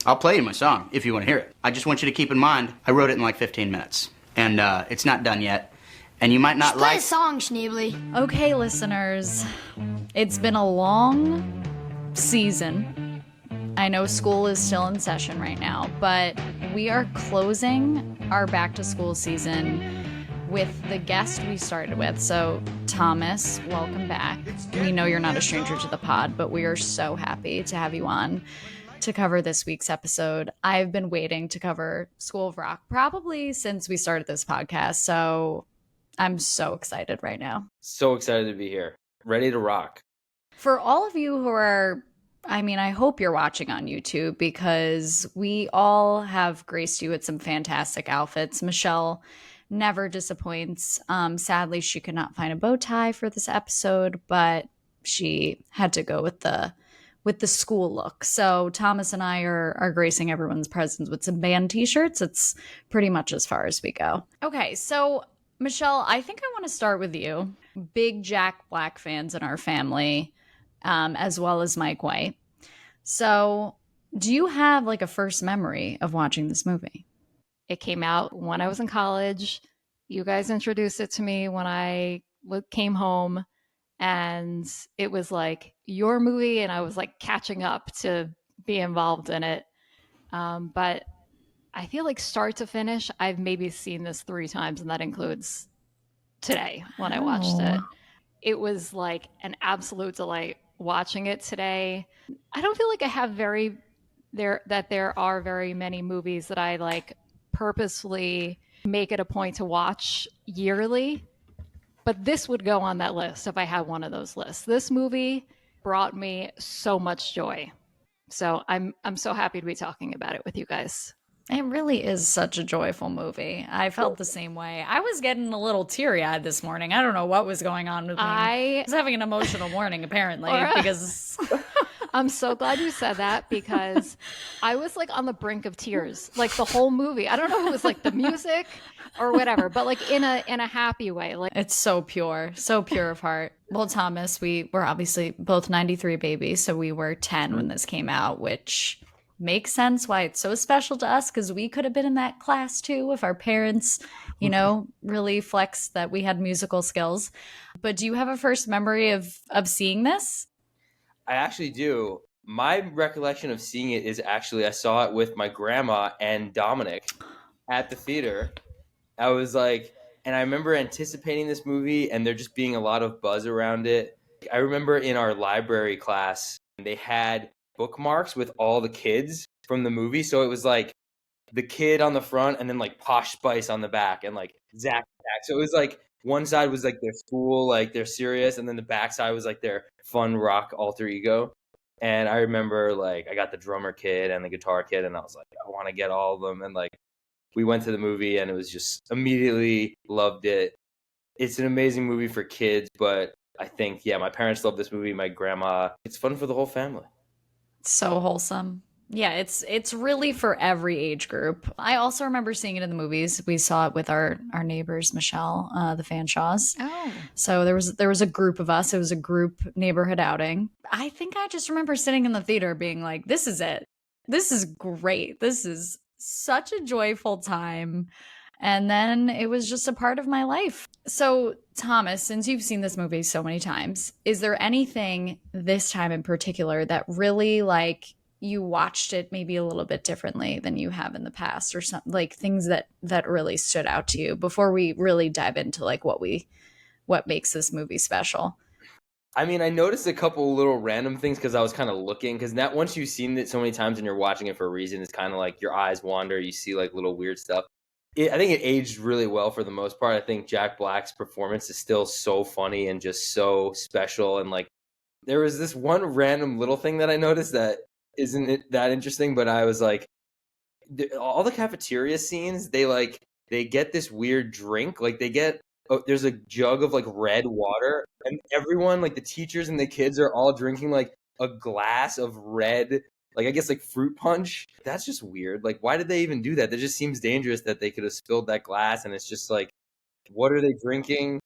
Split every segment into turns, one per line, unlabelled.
I'll play you my song if you want to hear it. I just want you to keep in mind, I wrote it in like 15 minutes. And it's not done yet. And you might not
Just
like...
play a song, Schneebly.
Okay, listeners, it's been a long season. I know school is still in session right now, but we are closing our back to school season with the guest we started with. So, Thomas, welcome back. We know you're not a stranger to the pod, but we are so happy to have you on to cover this week's episode. I've been waiting to cover School of Rock probably since we started this podcast, so I'm so excited right now.
So excited to be here. Ready to rock.
For all of you who are, I hope you're watching on YouTube because we all have graced you with some fantastic outfits. Michelle never disappoints. Sadly, she could not find a bow tie for this episode, but she had to go with the school look. So Thomas and I are gracing everyone's presence with some band t-shirts. It's pretty much as far as we go. Okay, so Michelle, I think I want to start with you. Big Jack Black fans in our family, as well as Mike White. So do you have like a first memory of watching this movie?
It came out when I was in college. You guys introduced it to me when I came home, and it was like your movie, and I was like catching up to be involved in it. But I feel like start to finish, I've maybe seen this 3 times, and that includes today when I watched it. It was like an absolute delight watching it today. I don't feel like I have there are very many movies that I like purposefully make it a point to watch yearly, but this would go on that list if I had one of those lists. This movie brought me so much joy. So I'm so happy to be talking about it with you guys.
It really is such a joyful movie. I felt the same way. I was getting a little teary-eyed this morning. I don't know what was going on with me. I was having an emotional morning, apparently, because...
I'm so glad you said that because I was like on the brink of tears, like the whole movie. I don't know if it was like the music or whatever, but like in a happy way. Like
it's so pure of heart. Well, Thomas, we were obviously both 93 babies, so we were 10 when this came out, which makes sense why it's so special to us because we could have been in that class too if our parents, really flexed that we had musical skills. But do you have a first memory of seeing this?
I actually do. My recollection of seeing it is actually I saw it with my grandma and Dominic at the theater. I was like, and I remember anticipating this movie and there just being a lot of buzz around it. I remember in our library class, they had bookmarks with all the kids from the movie. So it was like the kid on the front and then like Posh Spice on the back and like Zach. So it was like one side was like their school, like they're serious, and then the back side was like their fun rock alter ego. And I remember like I got the drummer kid and the guitar kid, and I was like, I want to get all of them. And like we went to the movie, and it was just immediately loved it. It's an amazing movie for kids, but I think my parents love this movie. My grandma. It's fun for the whole family.
So wholesome. Yeah, it's really for every age group. I also remember seeing it in the movies. We saw it with our neighbors, Michelle, the Fanshaws.
Oh.
So there was a group of us. It was a group neighborhood outing. I think I just remember sitting in the theater being like, this is it. This is great. This is such a joyful time. And then it was just a part of my life. So, Thomas, since you've seen this movie so many times, is there anything this time in particular that really like you watched it maybe a little bit differently than you have in the past, or something like things that really stood out to you before we really dive into like what makes this movie special?
I mean, I noticed a couple little random things because I was kind of looking, because that once you've seen it so many times and you're watching it for a reason, it's kind of like your eyes wander. You see like little weird stuff. I think it aged really well for the most part. I think Jack Black's performance is still so funny and just so special. And like there was this one random little thing that I noticed that isn't it that interesting, but I was like, all the cafeteria scenes, they get this weird drink, like there's a jug of like red water, and everyone, like the teachers and the kids, are all drinking like a glass of red, like I guess like fruit punch. That's just weird. Like, why did they even do that? That just seems dangerous that they could have spilled that glass, and it's just like, what are they drinking?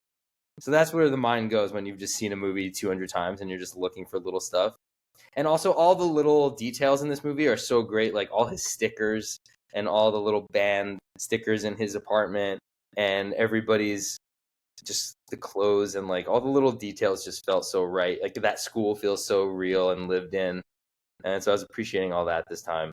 So that's where the mind goes when you've just seen a movie 200 times and you're just looking for little stuff. And also all the little details in this movie are so great, like all his stickers and all the little band stickers in his apartment and everybody's just the clothes and like all the little details just felt so right. Like that school feels so real and lived in. And so I was appreciating all that this time.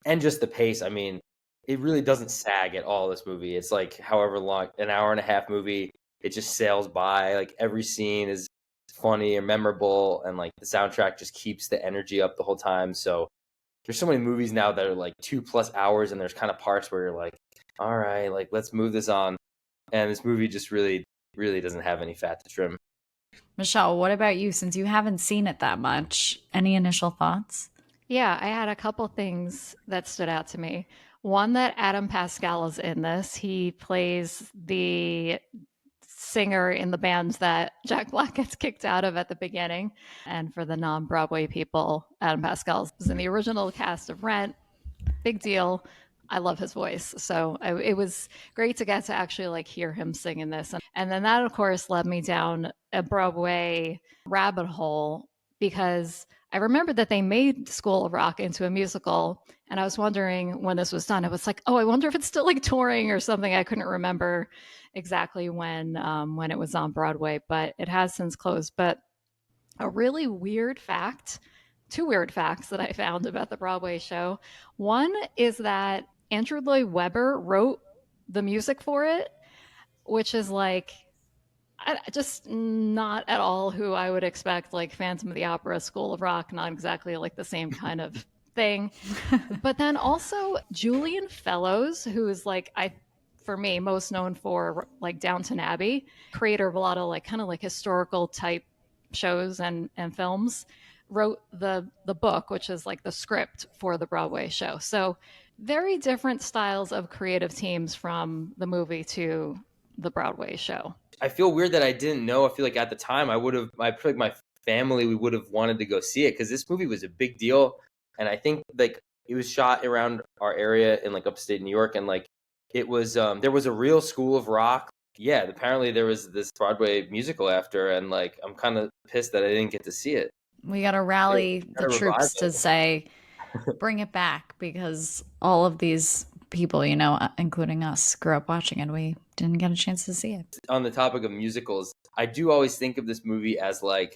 And just the pace. I mean, it really doesn't sag at all, this movie. It's like however long, an hour and a half movie, it just sails by. Like every scene is funny and memorable, and like the soundtrack just keeps the energy up the whole time. So there's so many movies now that are like 2+ hours, and there's kind of parts where you're like, all right, like let's move this on. And this movie just really, really doesn't have any fat to trim.
Michelle, what about you? Since you haven't seen it that much, any initial thoughts?
Yeah, I had a couple things that stood out to me. One, that Adam Pascal is in this. He plays the singer in the band that Jack Black gets kicked out of at the beginning. And for the non-Broadway people, Adam Pascal was in the original cast of Rent. Big deal. I love his voice. So it was great to get to actually like hear him sing in this. And then that, of course, led me down a Broadway rabbit hole because I remembered that they made School of Rock into a musical. And I was wondering when this was done, I was like, oh, I wonder if it's still like touring or something. I couldn't remember exactly when it was on Broadway, but it has since closed. But a really weird fact, two weird facts that I found about the Broadway show. One is that Andrew Lloyd Webber wrote the music for it, which is like just not at all who I would expect, like Phantom of the Opera, School of Rock, not exactly like the same kind of thing. But then also Julian Fellows, who is like, for me, most known for like Downton Abbey, creator of a lot of like kind of like historical type shows and films, wrote the book, which is like the script for the Broadway show. So very different styles of creative teams from the movie to the Broadway show.
I feel weird that I didn't know. I feel like at the time I feel like my family, we would have wanted to go see it because this movie was a big deal. And I think like it was shot around our area in like upstate New York. And like it was, there was a real School of Rock. Yeah, apparently there was this Broadway musical after. And like, I'm kind of pissed that I didn't get to see it.
We got to rally the troops to
it.
say, bring it back, because all of these people, you know, including us, grew up watching it. We didn't get a chance to see it.
On the topic of musicals, I do always think of this movie as like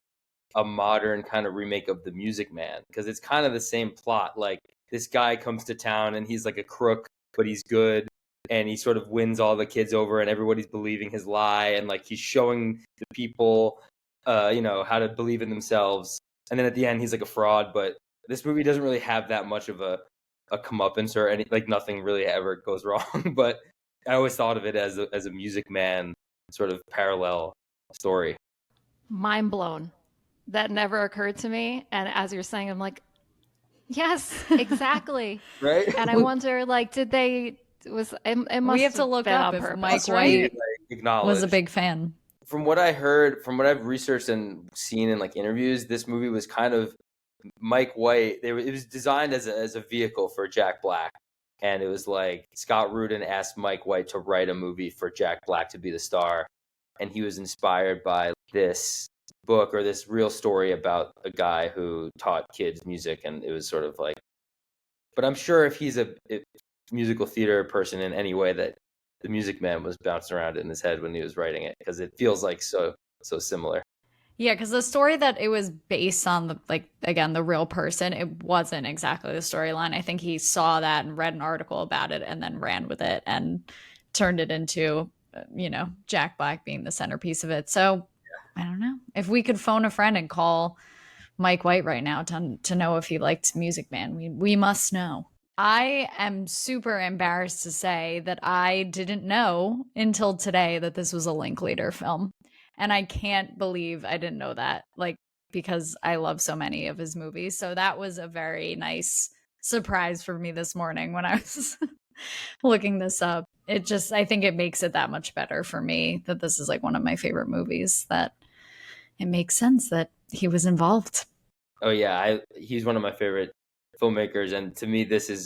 a modern kind of remake of The Music Man, because it's kind of the same plot. Like this guy comes to town and he's like a crook, but he's good. And he sort of wins all the kids over and everybody's believing his lie. And like he's showing the people, you know, how to believe in themselves. And then at the end, he's like a fraud. But this movie doesn't really have that much of a comeuppance or any, like nothing really ever goes wrong. But I always thought of it as a Music Man sort of parallel story.
Mind blown. That never occurred to me. And as you're saying, I'm like, yes, exactly.
Right?
And I wonder, like, did they, it must
We have to look up if Mike White was a big fan.
From what I heard, from what I've researched and seen in like interviews, this movie was kind of Mike White. It was designed as a vehicle for Jack Black. And it was like Scott Rudin asked Mike White to write a movie for Jack Black to be the star. And he was inspired by this book or this real story about a guy who taught kids music. And it was sort of like, but I'm sure if he's a musical theater person in any way, that The Music Man was bouncing around in his head when he was writing it, because it feels like so similar.
Yeah, because the story that it was based on, the real person, it wasn't exactly the storyline. I think he saw that and read an article about it and then ran with it and turned it into, Jack Black being the centerpiece of it. So I don't know. If we could phone a friend and call Mike White right now to know if he liked Music Man, we must know. I am super embarrassed to say that I didn't know until today that this was a Linklater film. And I can't believe I didn't know that, because I love so many of his movies. So that was a very nice surprise for me this morning when I was looking this up. I think it makes it that much better for me that this is like one of my favorite movies, that it makes sense that he was involved.
Oh yeah, he's one of my favorite filmmakers, and to me this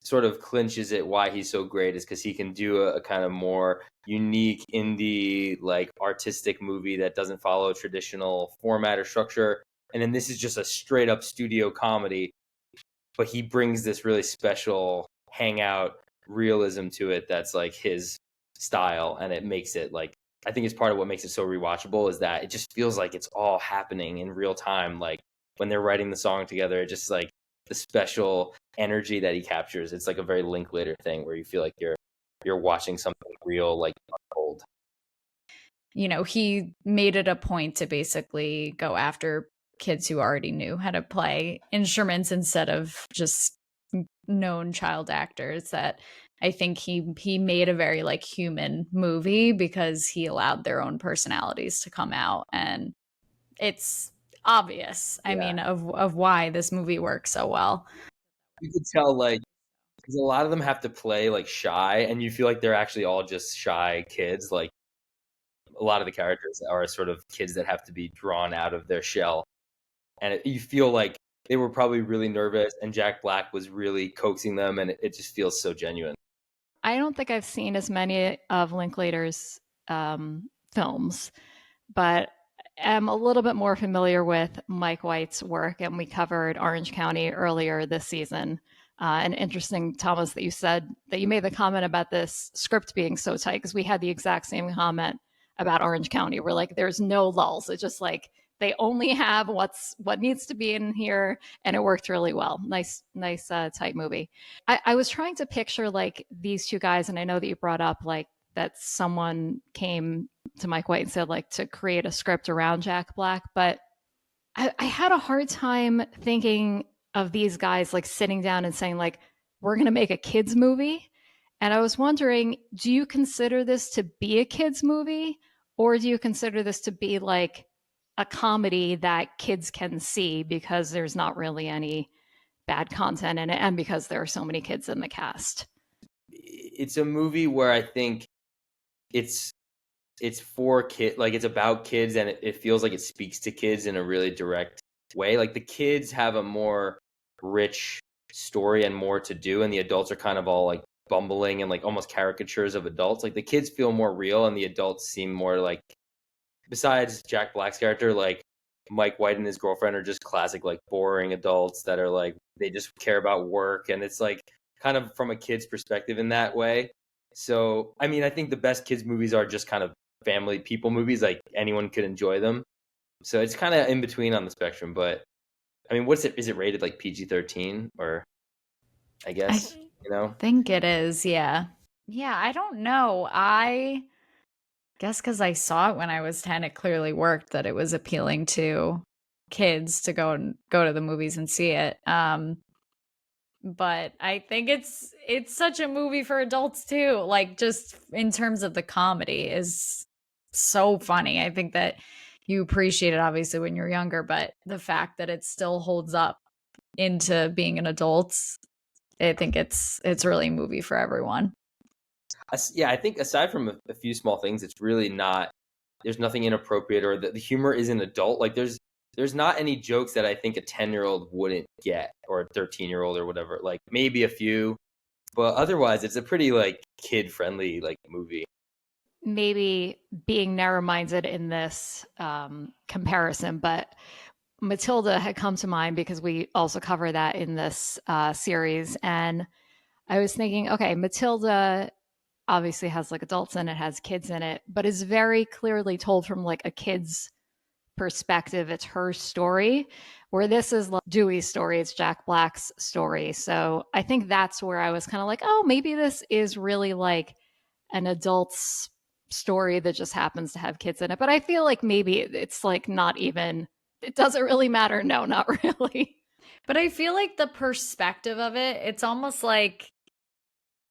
sort of clinches it why he's so great, is because he can do a kind of more unique indie, like artistic movie that doesn't follow a traditional format or structure, and then this is just a straight up studio comedy, but he brings this really special hangout realism to it that's like his style, and it makes it like, I think it's part of what makes it so rewatchable is that it just feels like it's all happening in real time. Like when they're writing the song together, it just like the special energy that he captures. It's like a very Linklater thing where you feel like you're watching something real, like unfold.
You know, he made it a point to basically go after kids who already knew how to play instruments instead of just known child actors. That I think he made a very like human movie because he allowed their own personalities to come out, and it's obvious, I mean, of why this movie works so well.
You could tell, like, because a lot of them have to play like shy, and you feel like they're actually all just shy kids. Like a lot of the characters are sort of kids that have to be drawn out of their shell, and you feel like they were probably really nervous, and Jack Black was really coaxing them, and it just feels so genuine.
I don't think I've seen as many of Linklater's films, but am a little bit more familiar with Mike White's work, and we covered Orange County earlier this season. And interesting, Thomas, that you said that you made the comment about this script being so tight, because we had the exact same comment about Orange County. We're like, there's no lulls. It's just like they only have what needs to be in here, and it worked really well. Nice, tight movie. I was trying to picture like these two guys, and I know that you brought up like that someone came to Mike White and said like to create a script around Jack Black, but I had a hard time thinking of these guys like sitting down and saying like, we're going to make a kids movie. And I was wondering, do you consider this to be a kids movie, or do you consider this to be like a comedy that kids can see because there's not really any bad content in it and because there are so many kids in the cast?
It's a movie where I think it's for kids, like it's about kids, and it feels like it speaks to kids in a really direct way. Like the kids have a more rich story and more to do, and the adults are kind of all like bumbling and like almost caricatures of adults. Like the kids feel more real, and the adults seem more like, besides Jack Black's character, like Mike White and his girlfriend are just classic like boring adults that are like, they just care about work, and it's like kind of from a kid's perspective in that way. So I mean, I think the best kids movies are just kind of family people movies, like anyone could enjoy them. So it's kind of in between on the spectrum. But I mean, is it rated like PG-13, or I guess,
I think it is. Yeah. I don't know. I guess because I saw it when I was 10, it clearly worked that it was appealing to kids to go to the movies and see it. But I think it's such a movie for adults too. Like just in terms of the comedy is so funny. I think that you appreciate it obviously when you're younger, but the fact that it still holds up into being an adult, I think it's really a movie for everyone.
Yeah, I think aside from a few small things, it's really not. There's nothing inappropriate, or the humor isn't adult. Like there's not any jokes that I think a 10-year-old wouldn't get, or a 13-year-old or whatever. Like maybe a few, but otherwise it's a pretty like kid friendly like movie.
Maybe being narrow-minded in this comparison, but Matilda had come to mind because we also cover that in this series. And I was thinking, okay, Matilda obviously has like adults in it, has kids in it, but is very clearly told from like a kid's perspective. It's her story, where this is like Dewey's story, it's Jack Black's story. So I think that's where I was kind of like, oh, maybe this is really like an adult's story that just happens to have kids in it. But I feel like maybe it's like not even, it doesn't really matter. No, not really.
But I feel like the perspective of it, it's almost like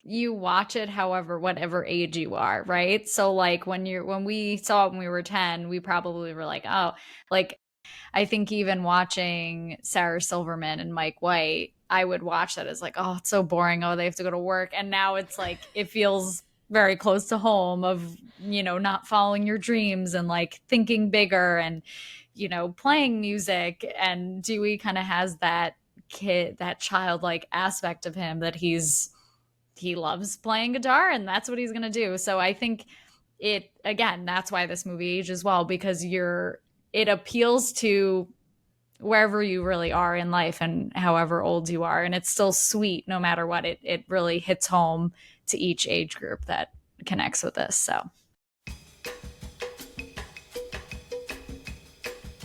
you watch it however, whatever age you are, right? So like when we saw it when we were 10, we probably were like, oh, like I think even watching Sarah Silverman and Mike White, I would watch that as like, oh, it's so boring. Oh, they have to go to work. And now it's like, it feels very close to home of, not following your dreams and like thinking bigger and, playing music. And Dewey kind of has that childlike aspect of him that he loves playing guitar and that's what he's going to do. So I think that's why this movie ages well, because it appeals to wherever you really are in life and however old you are. And it's still sweet no matter what. It really hits home to each age group that connects with this. So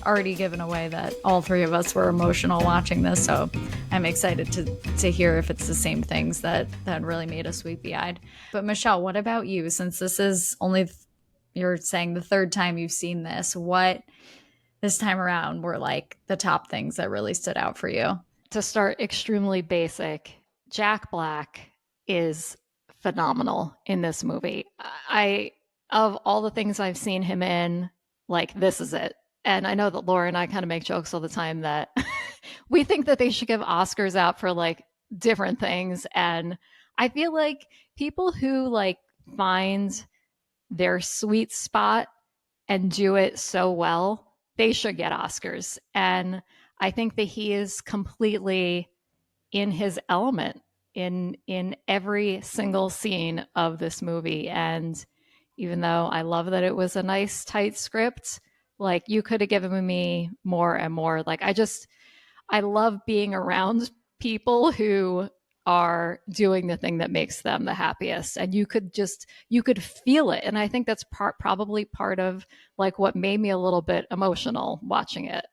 already given away that all three of us were emotional watching this, so I'm excited to hear if it's the same things that really made us weepy-eyed. But Michelle, what about you? Since this is only, you're saying, the third time you've seen this, what this time around were like the top things that really stood out for you?
To start extremely basic, Jack Black is phenomenal in this movie. I of all the things I've seen him in, like, this is it. And I know that Laura and I kind of make jokes all the time that we think that they should give Oscars out for like different things. And I feel like people who like find their sweet spot and do it so well, they should get Oscars. And I think that he is completely in his element in every single scene of this movie. And even though I love that it was a nice tight script, like, you could have given me more and more. Like, I love being around people who are doing the thing that makes them the happiest, and you could feel it. And I think that's probably part of like what made me a little bit emotional watching it.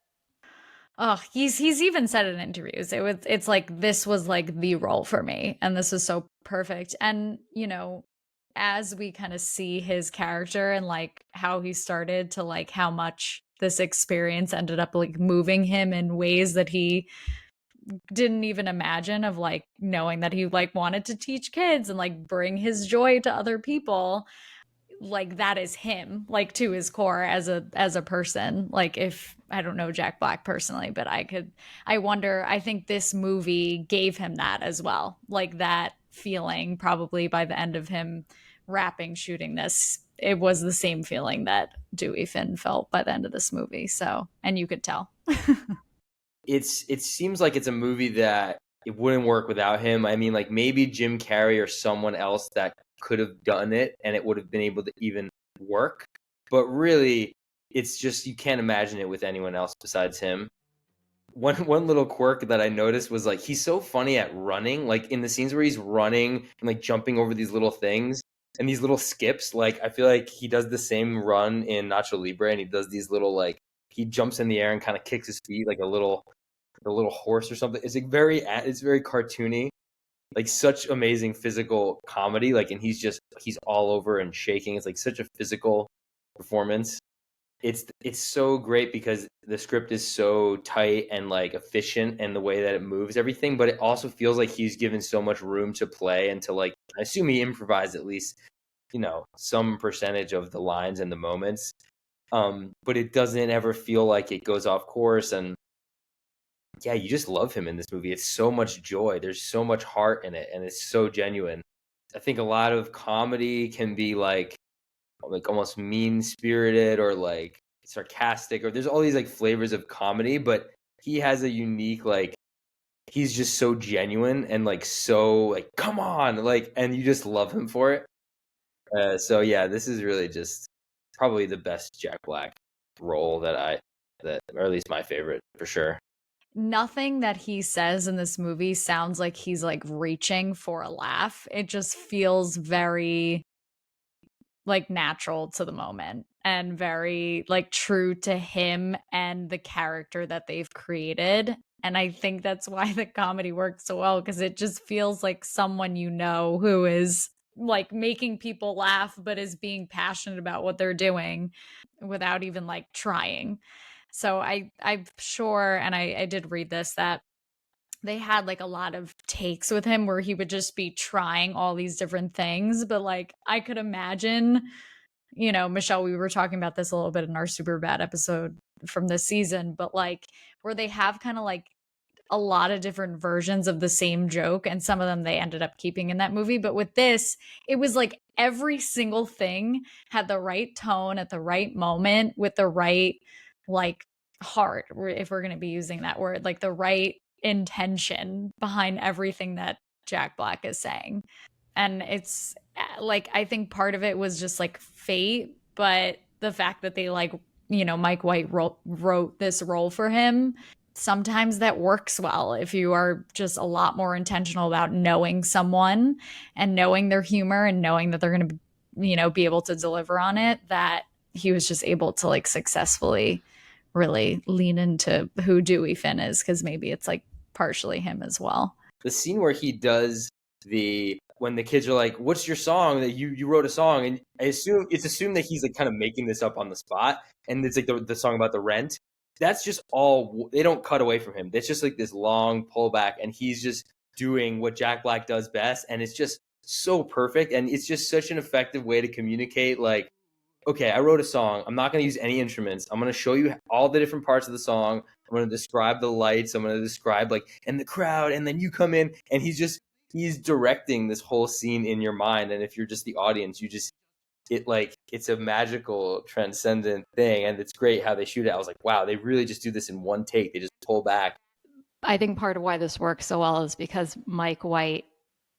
Oh, he's even said in interviews, it's like, this was like the role for me, and this is so perfect. And as we kind of see his character and like how he started to like how much this experience ended up like moving him in ways that he didn't even imagine, of like knowing that he like wanted to teach kids and like bring his joy to other people, like that is him, like to his core as a person. Like, if I don't know Jack Black personally, but I think this movie gave him that as well, like that feeling. Probably by the end of him wrapping shooting this, it was the same feeling that Dewey Finn felt by the end of this movie. So, and you could tell.
It seems like it's a movie that it wouldn't work without him. I mean, like, maybe Jim Carrey or someone else that could have done it and it would have been able to even work. But really, it's just, you can't imagine it with anyone else besides him. One little quirk that I noticed was like, he's so funny at running, like in the scenes where he's running and like jumping over these little things and these little skips. Like, I feel like he does the same run in Nacho Libre, and he does these little, like, he jumps in the air and kind of kicks his feet like a little horse or something. It's like it's very cartoony, like such amazing physical comedy. Like, and he's all over and shaking. It's like such a physical performance. It's so great because the script is so tight and like efficient, and the way that it moves everything, but it also feels like he's given so much room to play and to, like, I assume he improvised at least, some percentage of the lines and the moments. But it doesn't ever feel like it goes off course. And yeah, you just love him in this movie. It's so much joy. There's so much heart in it, and it's so genuine. I think a lot of comedy can be like almost mean-spirited or like sarcastic, or there's all these like flavors of comedy, but he has a unique, like, he's just so genuine and like so like, come on, like, and you just love him for it. So yeah, this is really just probably the best Jack Black role or at least my favorite for sure.
Nothing that he says in this movie sounds like he's like reaching for a laugh. It just feels very like natural to the moment and very like true to him and the character that they've created. And I think that's why the comedy works so well, because it just feels like someone who is like making people laugh, but is being passionate about what they're doing without even like trying. So I'm sure, and I did read this, that they had like a lot of takes with him where he would just be trying all these different things. But like, I could imagine, Michelle, we were talking about this a little bit in our super bad episode from this season, but like, where they have kind of like a lot of different versions of the same joke, and some of them they ended up keeping in that movie. But with this, it was like every single thing had the right tone at the right moment with the right like heart, if we're going to be using that word, like the right intention behind everything that Jack Black is saying. And it's like, I think part of it was just like fate, but the fact that they like, Mike White wrote this role for him sometimes that works well if you are just a lot more intentional about knowing someone and knowing their humor and knowing that they're going to, be able to deliver on it, that he was just able to like successfully really lean into who Dewey Finn is, because maybe it's like partially him as well.
The scene where he does when the kids are like, "What's your song that you wrote a song?" and it's assumed that he's like kind of making this up on the spot, and it's like the song about the rent. That's just all, they don't cut away from him. It's just like this long pullback, and he's just doing what Jack Black does best, and it's just so perfect, and it's just such an effective way to communicate. Like, okay, I wrote a song. I'm not going to use any instruments. I'm going to show you all the different parts of the song. I'm going to describe the lights. I'm going to describe and the crowd, and then you come in, and he's directing this whole scene in your mind. And if you're just the audience, it's a magical, transcendent thing. And it's great how they shoot it. I was like, wow, they really just do this in one take. They just pull back.
I think part of why this works so well is because Mike White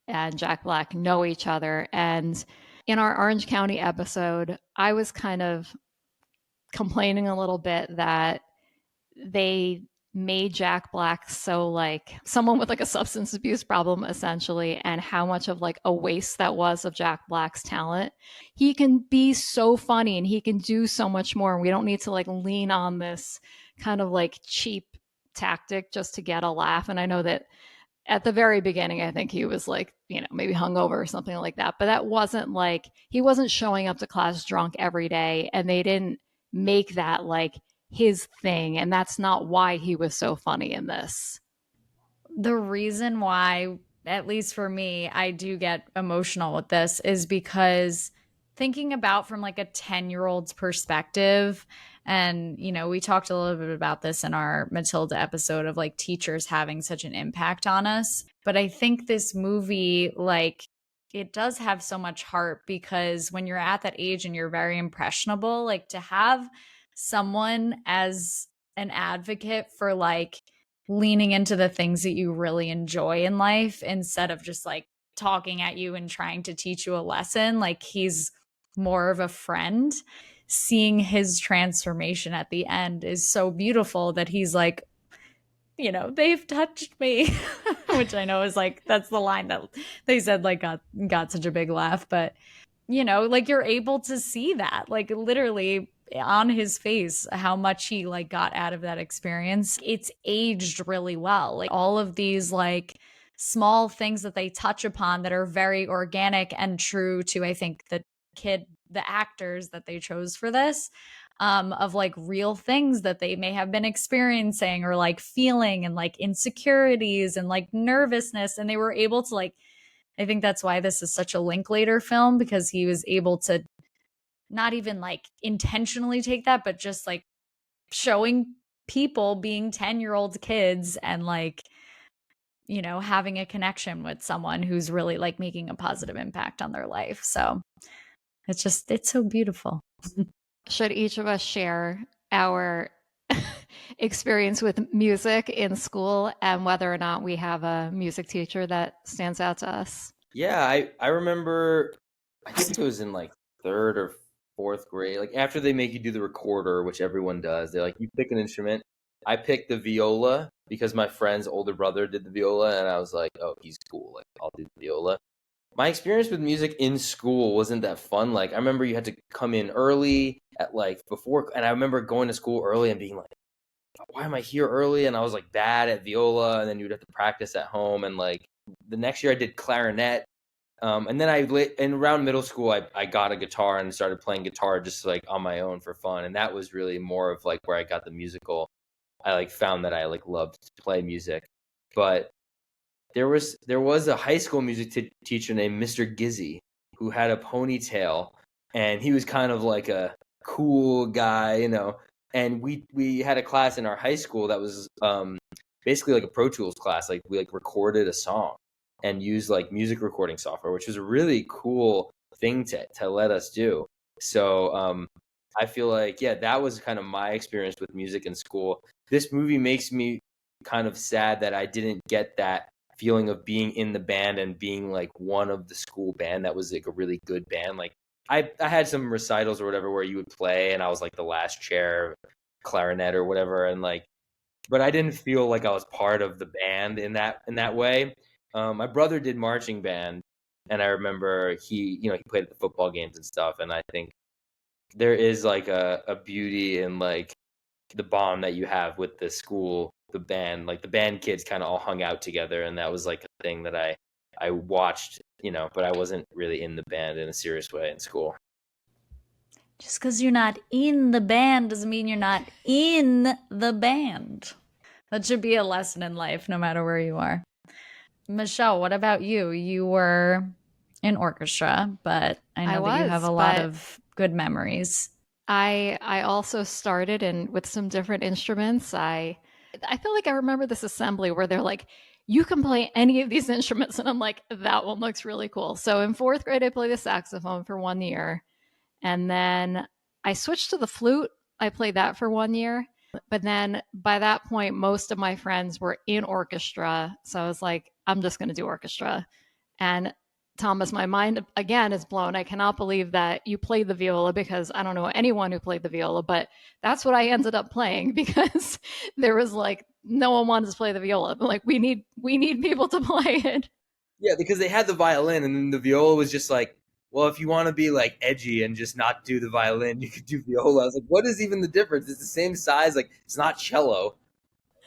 and Jack Black know each other. And in our Orange County episode, I was kind of complaining a little bit that they made Jack Black so like someone with like a substance abuse problem essentially, and how much of like a waste that was of Jack Black's talent. He can be so funny and he can do so much more, and we don't need to like lean on this kind of like cheap tactic just to get a laugh. And I know that at the very beginning, I think he was like, maybe hungover or something like that. But that wasn't like, he wasn't showing up to class drunk every day, and they didn't make that like his thing. And that's not why he was so funny in this.
The reason why, at least for me, I do get emotional with this is because thinking about from like a 10-year-old's perspective, and we talked a little bit about this in our Matilda episode of like teachers having such an impact on us, but I think this movie, like, it does have so much heart, because when you're at that age and you're very impressionable, like to have someone as an advocate for like leaning into the things that you really enjoy in life instead of just like talking at you and trying to teach you a lesson, like he's more of a friend. Seeing his transformation at the end is so beautiful, that he's like, they've touched me, which I know is like, that's the line that they said like got such a big laugh. But, like you're able to see that like literally on his face, how much he like got out of that experience. It's aged really well. Like all of these like small things that they touch upon that are very organic and true to, I think, the actors that they chose for this, of like real things that they may have been experiencing or like feeling, and like insecurities and like nervousness. And they were able to like, I think that's why this is such a Linklater film, because he was able to not even like intentionally take that, but just like showing people being 10-year-old kids and like, having a connection with someone who's really like making a positive impact on their life. So it's so beautiful.
Should each of us share our experience with music in school and whether or not we have a music teacher that stands out to us?
Yeah, I remember, I think it was in like third or fourth grade, like after they make you do the recorder, which everyone does, they're like, you pick an instrument. I picked the viola because my friend's older brother did the viola, and I was like, oh, he's cool, like I'll do the viola. My experience with music in school wasn't that fun. Like I remember you had to come in early at like before, and I remember going to school early and being like, why am I here early? And I was like bad at viola, and then you'd have to practice at home. And like the next year I did clarinet. And then in around middle school, I got a guitar and started playing guitar just like on my own for fun. And that was really more of like where I got the musical. I like found that I like loved to play music. But there was a high school music teacher named Mr. Gizzy who had a ponytail, and he was kind of like a cool guy, And we had a class in our high school that was basically like a Pro Tools class. Like we like recorded a song and used like music recording software, which was a really cool thing to let us do. So I feel like, yeah, that was kind of my experience with music in school. This movie makes me kind of sad that I didn't get that feeling of being in the band and being like one of the school band that was like a really good band. Like I had some recitals or whatever where you would play and I was like the last chair clarinet or whatever, and like but I didn't feel like I was part of the band in that way. My brother did marching band, and I remember he played at the football games and stuff. And I think there is like a beauty in like the bond that you have with the school, the band. Like the band kids kind of all hung out together, and that was like a thing that I watched, but I wasn't really in the band in a serious way in school.
Just because you're not in the band doesn't mean you're not in the band. That should be a lesson in life, no matter where you are. Michelle, what about you? You were in orchestra, but I know that you have a lot of good memories.
I also started with some different instruments. I feel like I remember this assembly where they're like, you can play any of these instruments. And I'm like, that one looks really cool. So in fourth grade, I played the saxophone for 1 year. And then I switched to the flute. I played that for 1 year. But then by that point, most of my friends were in orchestra. So I was like, I'm just going to do orchestra. And Thomas, my mind again is blown. I cannot believe that you played the viola, because I don't know anyone who played the viola, but that's what I ended up playing because there was like no one wanted to play the viola. But like we need people to play it.
Yeah, because they had the violin, and then the viola was just like, well, if you want to be like edgy and just not do the violin, you could do viola. I was like, what is even the difference? It's the same size. Like, it's not cello.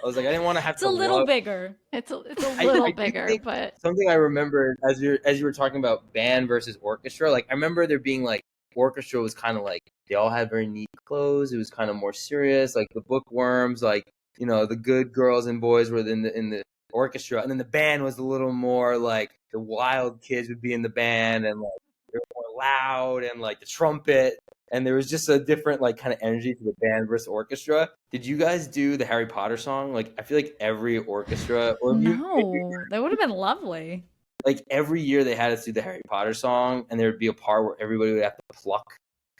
I was like, I didn't want to have
It's a little bigger.
It's a little bigger, but
something I remember as you were talking about band versus orchestra, like I remember there being like orchestra was kind of like they all had very neat clothes. It was kind of more serious, like the bookworms, like the good girls and boys were in the orchestra, and then the band was a little more like the wild kids would be in the band, and like they were more loud, and like the trumpet, and there was just a different like kind of energy to the band versus orchestra. Did you guys do the Harry Potter song? Like I feel like every orchestra
that would have been lovely.
Like every year they had us do the Harry Potter song, and there would be a part where everybody would have to pluck,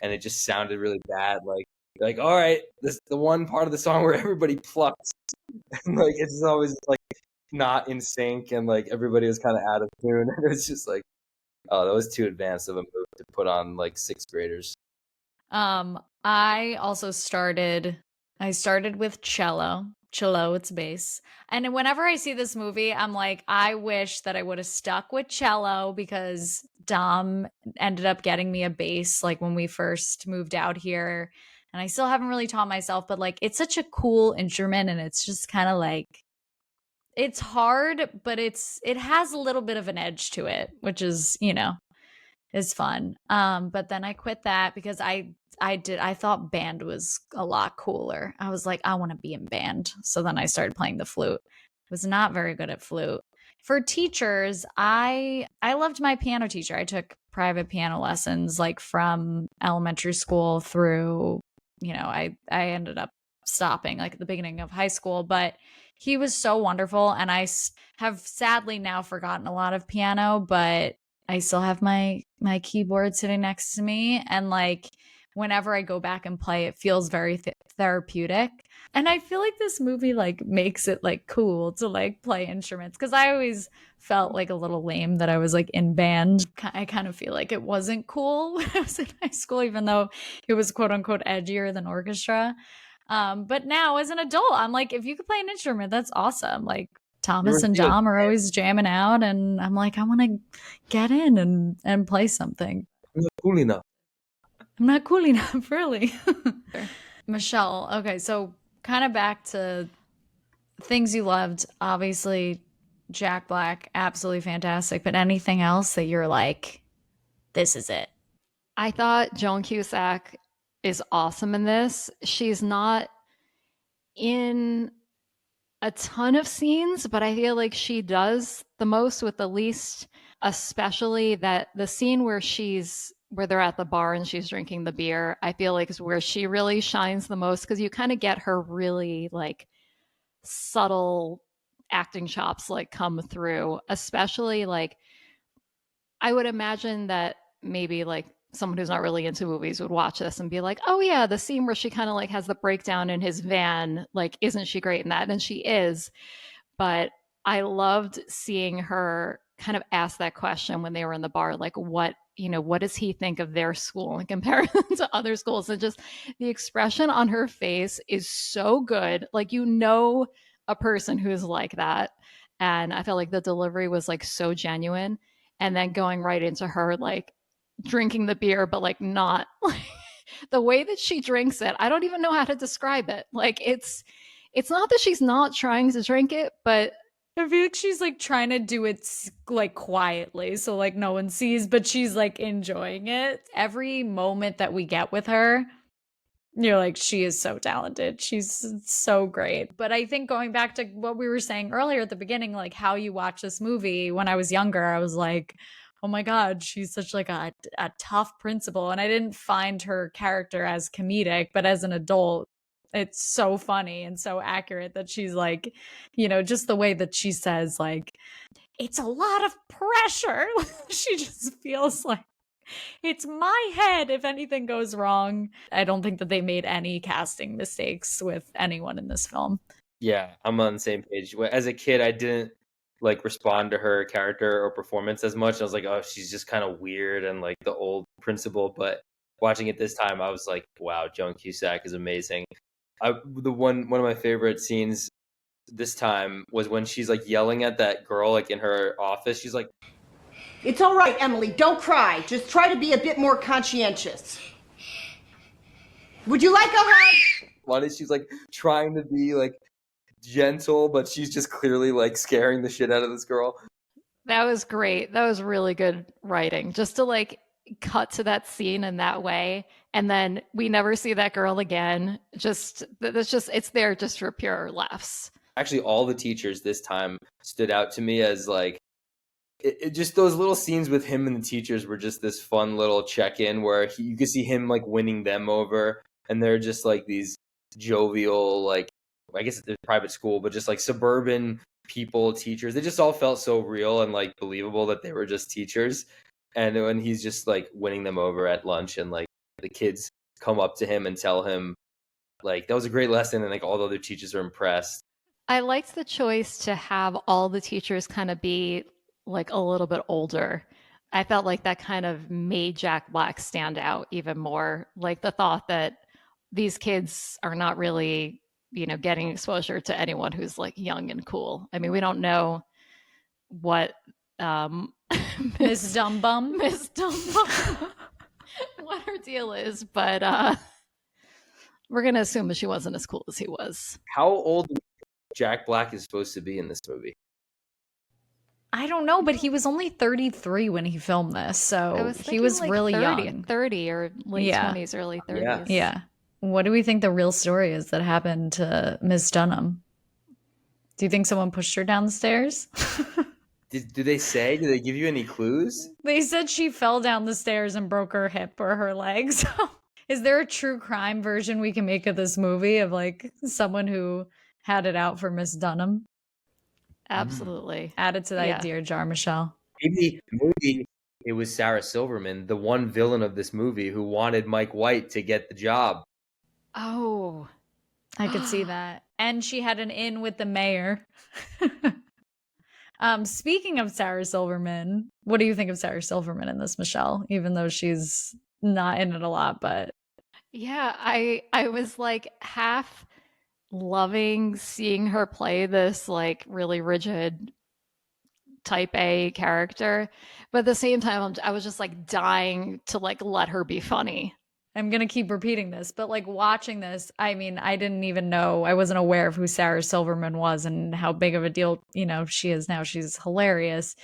and it just sounded really bad. Like all right, this the one part of the song where everybody plucks, and like it's always like not in sync, and like everybody was kind of out of tune, and it was just like, oh, that was too advanced of a move to put on like sixth graders.
I also started with cello, it's bass. And whenever I see this movie, I'm like, I wish that I would have stuck with cello, because Dom ended up getting me a bass like when we first moved out here. And I still haven't really taught myself, but like it's such a cool instrument, and it's just kind of like, it's hard, but it has a little bit of an edge to it, which is, is fun. But then I quit that because I thought band was a lot cooler. I was like, I want to be in band. So then I started playing the flute. I was not very good at flute. For teachers, I loved my piano teacher. I took private piano lessons like from elementary school through, I ended up stopping like at the beginning of high school, but he was so wonderful. And I have sadly now forgotten a lot of piano, but I still have my keyboard sitting next to me, and like whenever I go back and play, it feels very therapeutic. And I feel like this movie like makes it like cool to like play instruments, because I always felt like a little lame that I was like in band. I kind of feel like it wasn't cool when I was in high school, even though it was quote unquote edgier than orchestra. But now as an adult, I'm like, if you could play an instrument, that's awesome. Like Thomas and Dom are always jamming out, and I'm like, I want to get in and play something.
I'm not cool enough.
I'm not cool enough, really. Michelle, okay, so kind of back to things you loved. Obviously, Jack Black, absolutely fantastic. But anything else that you're like, this is it?
I thought Joan Cusack is awesome in this. She's not in a ton of scenes, but I feel like she does the most with the least, especially that the scene where they're at the bar and she's drinking the beer, I feel like is where she really shines the most, because you kind of get her really like subtle acting chops like come through, especially like I would imagine that maybe like someone who's not really into movies would watch this and be like, oh yeah, the scene where she kind of like has the breakdown in his van, like isn't she great in that? And she is. But I loved seeing her kind of ask that question when they were in the bar, like what what does he think of their school in comparison to other schools? And just the expression on her face is so good. Like, a person who's like that. And I felt like the delivery was like so genuine. And then going right into her, like, drinking the beer, but like not like the way that she drinks it. I don't even know how to describe it. Like, it's not that she's not trying to drink it, but
I feel like she's like trying to do it like quietly so like no one sees, but she's like enjoying it. Every moment that we get with her, you're like, she is so talented. She's so great. But I think going back to what we were saying earlier at the beginning, like how you watch this movie, when I was younger, I was like, oh my God, she's such like a tough principal. And I didn't find her character as comedic, but as an adult, it's so funny and so accurate that she's like, just the way that she says, like, it's a lot of pressure. She just feels like it's my head if anything goes wrong. I don't think that they made any casting mistakes with anyone in this film.
Yeah, I'm on the same page. As a kid, I didn't like respond to her character or performance as much. I was like, oh, she's just kind of weird and like the old principal. But watching it this time, I was like, wow, Joan Cusack is amazing. One of my favorite scenes this time was when she's like yelling at that girl like in her office. She's like,
"It's all right, Emily. Don't cry. Just try to be a bit more conscientious. Would you like a hug?"
funny. She's like trying to be like gentle, but she's just clearly like scaring the shit out of this girl.
that was great. That was really good writing. Just to like cut to that scene in that way, and then we never see that girl again. It's there just for pure laughs.
Actually, all the teachers this time stood out to me as like just those little scenes with him and the teachers were just this fun little check-in where you could see him like winning them over, and they're just like these jovial, like, I guess it's a private school, but just like suburban people, teachers. They just all felt so real and like believable that they were just teachers. And when he's just like winning them over at lunch, and like the kids come up to him and tell him like that was a great lesson, and like all the other teachers are impressed.
I liked the choice to have all the teachers kind of be like a little bit older. I felt like that kind of made Jack Black stand out even more. Like the thought that these kids are not really, getting exposure to anyone who's like young and cool. I mean, we don't know what
Miss Dumbum.
Miss Dumbum what her deal is, but we're gonna assume that she wasn't as cool as he was.
How old Jack Black is supposed to be in this movie?
I don't know, but he was only 33 when he filmed this, so he was
like
really
30,
young.
30 or late 20s, early 30s.
Yeah. What do we think the real story is that happened to Miss Dunham? Do you think someone pushed her down the stairs?
Do they say? Do they give you any clues?
They said she fell down the stairs and broke her hip or her leg. So is there a true crime version we can make of this movie of like someone who had it out for Miss Dunham?
Absolutely.
Add it to the idea jar, Michelle.
Maybe it was Sarah Silverman, the one villain of this movie, who wanted Mike White to get the job.
Oh,
I could see that. And she had an in with the mayor. Speaking of Sarah Silverman, what do you think of Sarah Silverman in this, Michelle? Even though she's not in it a lot, but
yeah, I was like half loving seeing her play this like really rigid type A character, but at the same time I was just like dying to like let her be funny.
I'm gonna keep repeating this, but like watching this, I mean, I didn't even know, I wasn't aware of who Sarah Silverman was and how big of a deal, she is now. She's hilarious.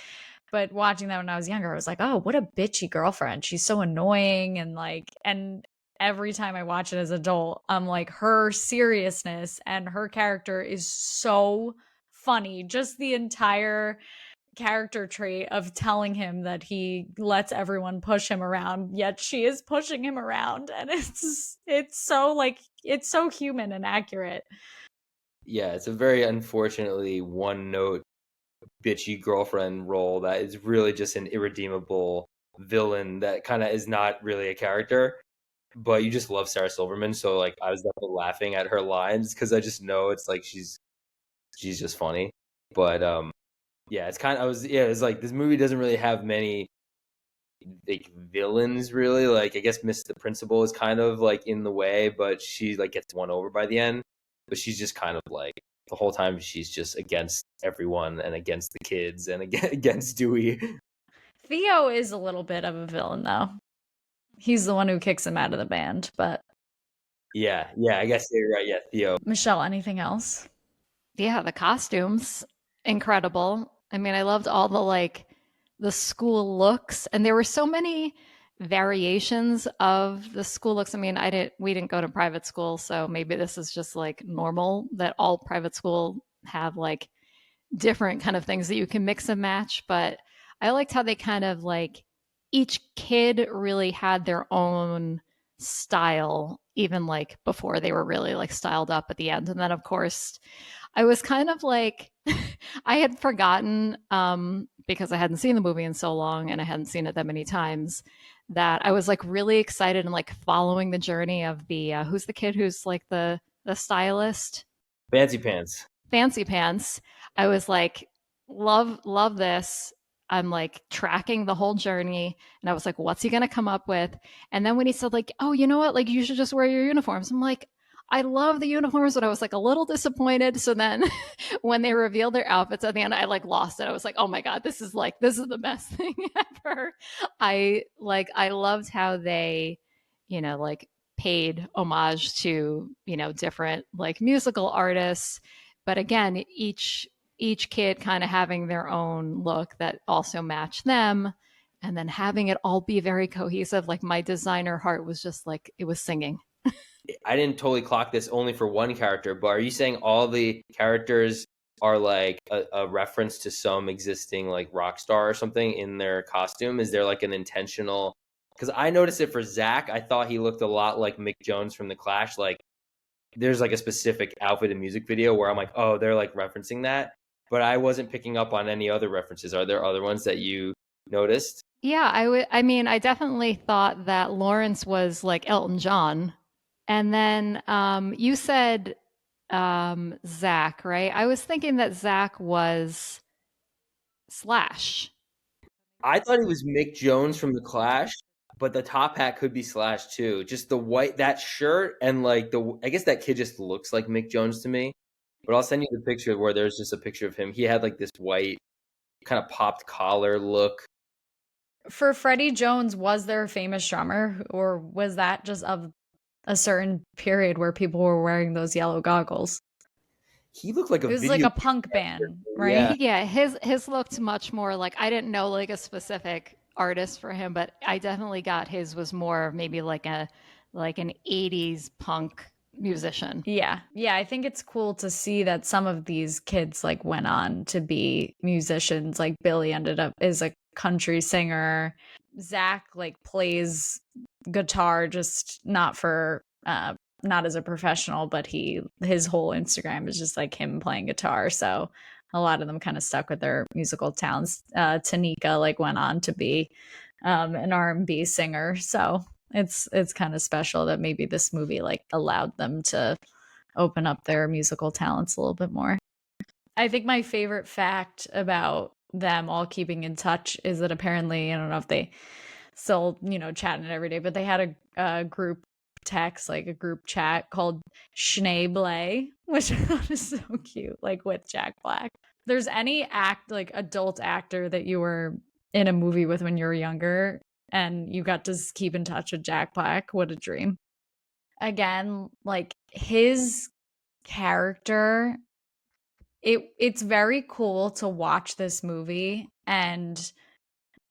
But watching that when I was younger, I was like, oh, what a bitchy girlfriend. She's so annoying. And every time I watch it as an adult, I'm like, her seriousness and her character is so funny. Just the entire character trait of telling him that he lets everyone push him around, yet she is pushing him around. And it's so human and accurate.
Yeah, it's a very unfortunately one-note bitchy girlfriend role that is really just an irredeemable villain that kind of is not really a character, but you just love Sarah Silverman, so like I was definitely laughing at her lines because I just know it's like she's just funny. But yeah, it's kind of it was like this movie doesn't really have many like villains really. Like I guess Miss the Principal is kind of like in the way, but she like gets won over by the end. But she's just kind of like the whole time she's just against everyone and against the kids and against Dewey.
Theo is a little bit of a villain, though. He's the one who kicks him out of the band. But
Yeah, I guess you're right. Yeah, Theo.
Michelle, anything else?
Yeah, the costumes, incredible. I mean, I loved all the like the school looks, and there were so many variations of the school looks. I mean, we didn't go to private school, so maybe this is just like normal that all private school have like different kind of things that you can mix and match, but I liked how they kind of like each kid really had their own style, even like before they were really like styled up at the end. And then, of course, I was kind of like, I had forgotten because I hadn't seen the movie in so long and I hadn't seen it that many times that I was like really excited and like following the journey of the who's the kid who's like the stylist?
Fancy Pants.
Fancy Pants. I was like, love this. I'm like tracking the whole journey. And I was like, what's he going to come up with? And then when he said, like, oh, you know what? Like, you should just wear your uniforms. I'm like, I love the uniforms, but I was like a little disappointed. So then when they revealed their outfits at the end, I like lost it. I was like, oh my God, this is the best thing ever. I loved how they, like paid homage to, different like musical artists. But again, each kid kind of having their own look that also matched them and then having it all be very cohesive. Like my designer heart was just like it was singing.
I didn't totally clock this only for one character, but are you saying all the characters are like a reference to some existing like rock star or something in their costume? Is there like an intentional? Because I noticed it for Zach. I thought he looked a lot like Mick Jones from The Clash. Like there's like a specific outfit and music video where I'm like, oh, they're like referencing that. But I wasn't picking up on any other references. Are there other ones that you noticed?
Yeah, I mean, I definitely thought that Lawrence was like Elton John. And then you said Zach, right? I was thinking that Zach was Slash.
I thought it was Mick Jones from The Clash, but the top hat could be Slash too. Just the white, that shirt, and like I guess that kid just looks like Mick Jones to me. But I'll send you the picture where there's just a picture of him. He had like this white kind of popped collar look.
For Freddie Jones, was there a famous drummer, or was that just of a certain period where people were wearing those yellow goggles?
He looked like
It was like a punk band, right?
Yeah, his looked much more like I didn't know like a specific artist for him, but I definitely got his was more maybe like an 80s punk musician.
Yeah. I think it's cool to see that some of these kids like went on to be musicians. Like Billy ended up as a country singer. Zach like plays guitar, just not as a professional, but his whole Instagram is just like him playing guitar. So a lot of them kind of stuck with their musical talents. Tanika like went on to be an R&B singer. So it's kind of special that maybe this movie like allowed them to open up their musical talents a little bit more. I think my favorite fact about them all keeping in touch is that apparently, I don't know if they still, chatting it every day, but they had a group text, like a group chat called Schneeblay, which I thought is so cute, like with Jack Black. There's any like adult actor that you were in a movie with when you were younger and you got to keep in touch with Jack Black, what a dream. Again, like his character, it's very cool to watch this movie, and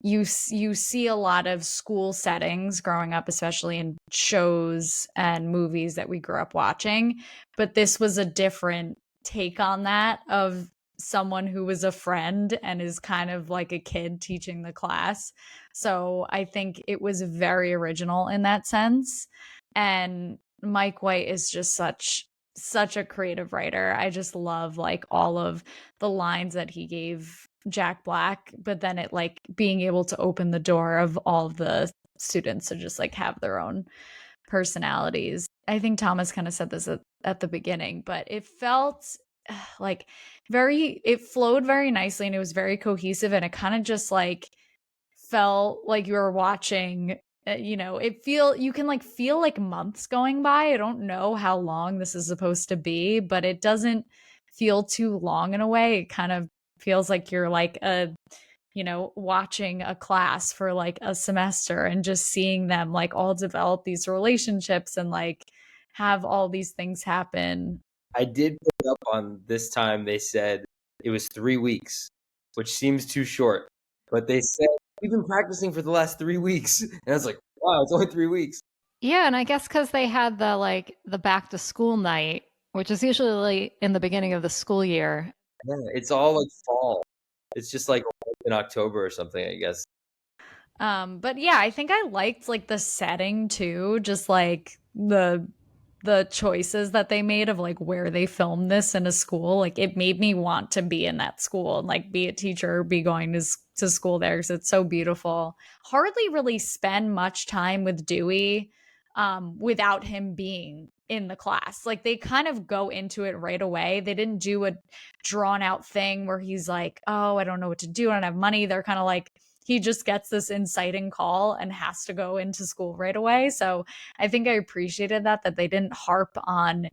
you see a lot of school settings growing up, especially in shows and movies that we grew up watching, but this was a different take on that, of someone who was a friend and is kind of like a kid teaching the class. So I think it was very original in that sense. And Mike White is just such a creative writer. I just love like all of the lines that he gave Jack Black, but then it like being able to open the door of all of the students to just like have their own personalities. I think Thomas kind of said this at the beginning, but it felt like it flowed very nicely and it was very cohesive, and it kind of just like felt like you were watching, you can like feel like months going by. I don't know how long this is supposed to be, but it doesn't feel too long in a way. It kind of feels like you're like watching a class for like a semester and just seeing them like all develop these relationships and like have all these things happen.
I did pick up on this time they said it was 3 weeks, which seems too short. But they said, we've been practicing for the last 3 weeks. And I was like, wow, it's only 3 weeks.
Yeah, and I guess because they had the back to school night, which is usually in the beginning of the school year.
Yeah, it's all like fall. It's just like in October or something, I guess.
But yeah, I think I liked like the setting too, just like the choices that they made of like where they filmed this in a school. Like it made me want to be in that school and like be a teacher, be going to school there because it's so beautiful. Hardly really spend much time with Dewey without him being in the class. Like they kind of go into it right away. They didn't do a drawn out thing where he's like, oh, I don't know what to do. I don't have money. They're kind of like, he just gets this inciting call and has to go into school right away. So I think I appreciated that they didn't harp on,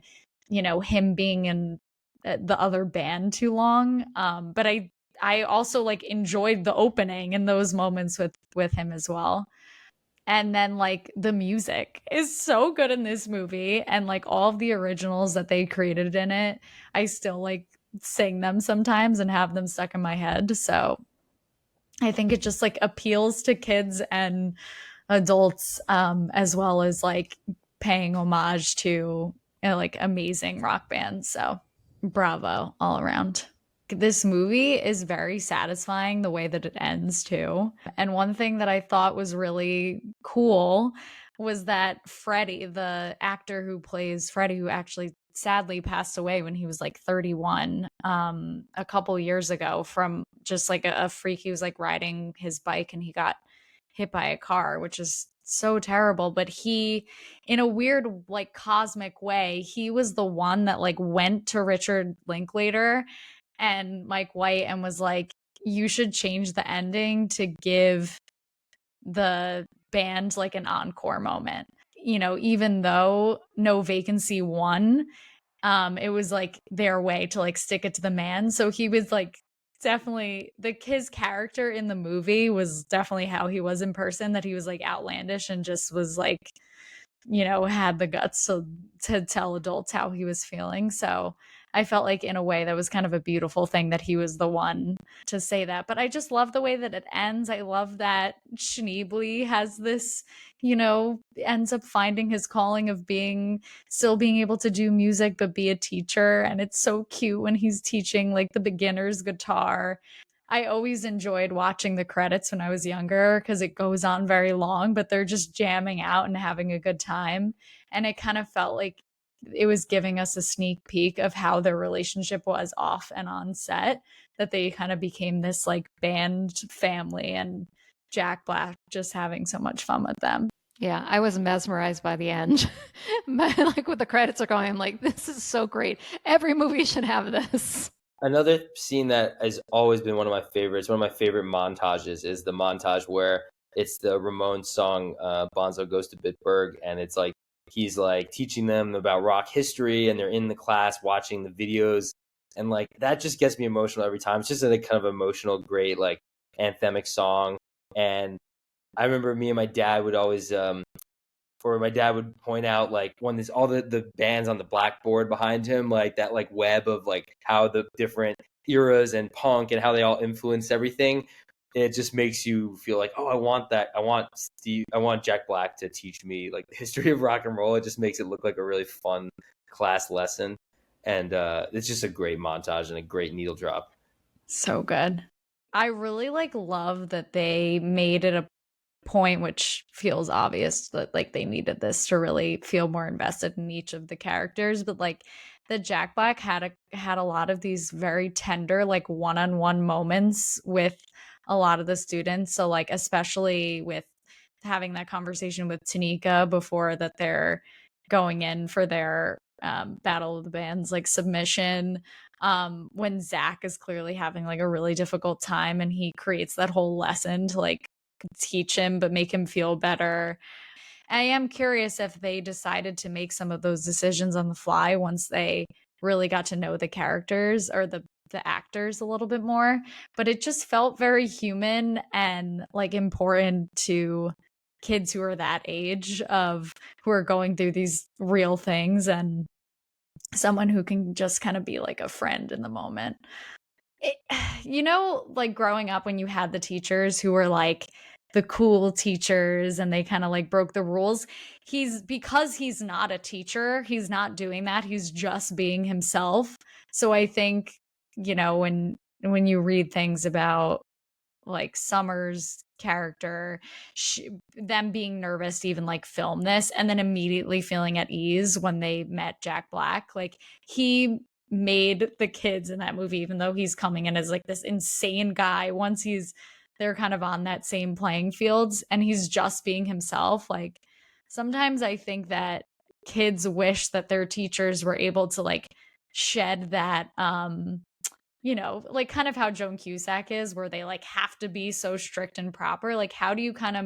him being in the other band too long. But I also like enjoyed the opening and those moments with him as well. And then like the music is so good in this movie, and like all of the originals that they created in it, I still like sing them sometimes and have them stuck in my head. So I think it just like appeals to kids and adults, as well as like paying homage to like amazing rock bands. So bravo all around. This movie is very satisfying the way that it ends too. And one thing that I thought was really cool was that Freddie, the actor who plays Freddie, who actually sadly passed away when he was like 31 a couple years ago from just like a freak. He was like riding his bike and he got hit by a car, which is so terrible. But he, in a weird like cosmic way, he was the one that like went to Richard Linklater and Mike White and was like, you should change the ending to give the band like an encore moment. Even though No Vacancy won, it was like their way to like stick it to the man. So he was like definitely his character in the movie was definitely how he was in person, that he was like outlandish and just was like, had the guts to tell adults how he was feeling. So I felt like in a way that was kind of a beautiful thing that he was the one to say that. But I just love the way that it ends. I love that Schneebly has this, ends up finding his calling of still being able to do music, but be a teacher. And it's so cute when he's teaching like the beginner's guitar. I always enjoyed watching the credits when I was younger because it goes on very long, but they're just jamming out and having a good time. And it kind of felt like it was giving us a sneak peek of how their relationship was off and on set, that they kind of became this like band family, and Jack Black just having so much fun with them.
Yeah, I was mesmerized by the end. Like when the credits are going, I'm like, this is so great. Every movie should have this.
Another scene that has always been one of my favorites, one of my favorite montages, is the montage where it's the Ramones song, Bonzo Goes to Bitburg, and it's like he's like teaching them about rock history, and they're in the class watching the videos, and like that just gets me emotional every time. It's just a kind of emotional, great like anthemic song. And I remember me and my dad would always or my dad would point out like when there's all the bands on the blackboard behind him, like that like web of like how the different eras and punk and how they all influence everything. It just makes you feel like, oh, I want that. I want Jack Black to teach me like the history of rock and roll. It just makes it look like a really fun class lesson. And it's just a great montage and a great needle drop.
So good. I really like love that they made it a point, which feels obvious, that like they needed this to really feel more invested in each of the characters, but like that Jack Black had a lot of these very tender like one-on-one moments with a lot of the students. So like especially with having that conversation with Tanika before that they're going in for their battle of the bands like submission, when Zach is clearly having like a really difficult time and he creates that whole lesson to like teach him but make him feel better. I am curious if they decided to make some of those decisions on the fly once they really got to know the characters or the actors a little bit more, but it just felt very human and like important to kids who are that age of who are going through these real things, and someone who can just kind of be like a friend in the moment. It, like growing up when you had the teachers who were like the cool teachers and they kind of like broke the rules. Because he's not a teacher, he's not doing that. He's just being himself. So I think, when you read things about like Summer's character, them being nervous to even like film this and then immediately feeling at ease when they met Jack Black, like he made the kids in that movie, even though he's coming in as like this insane guy, once they're kind of on that same playing fields and he's just being himself. Like sometimes I think that kids wish that their teachers were able to like shed that like kind of how Joan Cusack is, where they like have to be so strict and proper. Like how do you kind of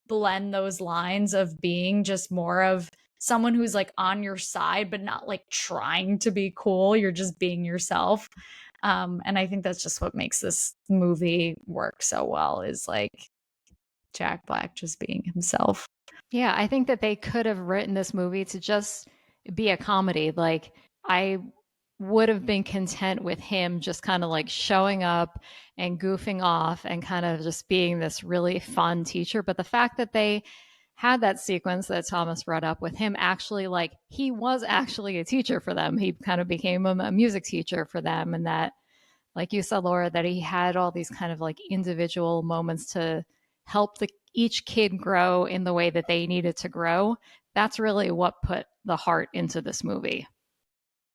blend those lines of being just more of someone who's like on your side but not like trying to be cool, you're just being yourself. And I think that's just what makes this movie work so well, is like Jack Black just being himself.
Yeah, I think that they could have written this movie to just be a comedy. Like, I would have been content with him just kind of like showing up and goofing off and kind of just being this really fun teacher. But the fact that they had that sequence that Thomas brought up with him actually, like, he was actually a teacher for them. He kind of became a music teacher for them. And that, like you said, Laura, that he had all these kind of like individual moments to help each kid grow in the way that they needed to grow. That's really what put the heart into this movie.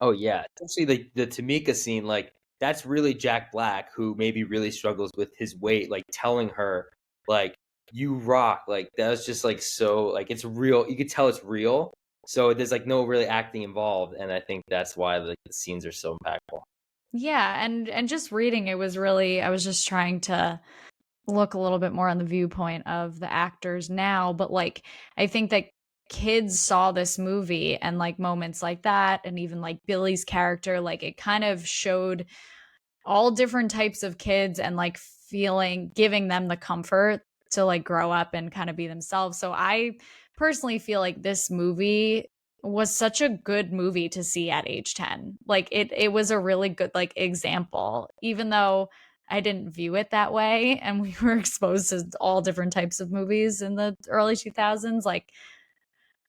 Oh yeah, especially the Tamika scene, like that's really Jack Black, who maybe really struggles with his weight, like telling her like you rock. Like that was just like so like it's real. You could tell it's real. So there's like no really acting involved, and I think that's why the scenes are so impactful.
Yeah, and just reading it was really, I was just trying to look a little bit more on the viewpoint of the actors now, but like I think that kids saw this movie and like moments like that, and even like Billy's character, like it kind of showed all different types of kids and like giving them the comfort to like grow up and kind of be themselves. So I personally feel like this movie was such a good movie to see at age 10. Like it was a really good like example, even though I didn't view it that way and we were exposed to all different types of movies in the early 2000s. Like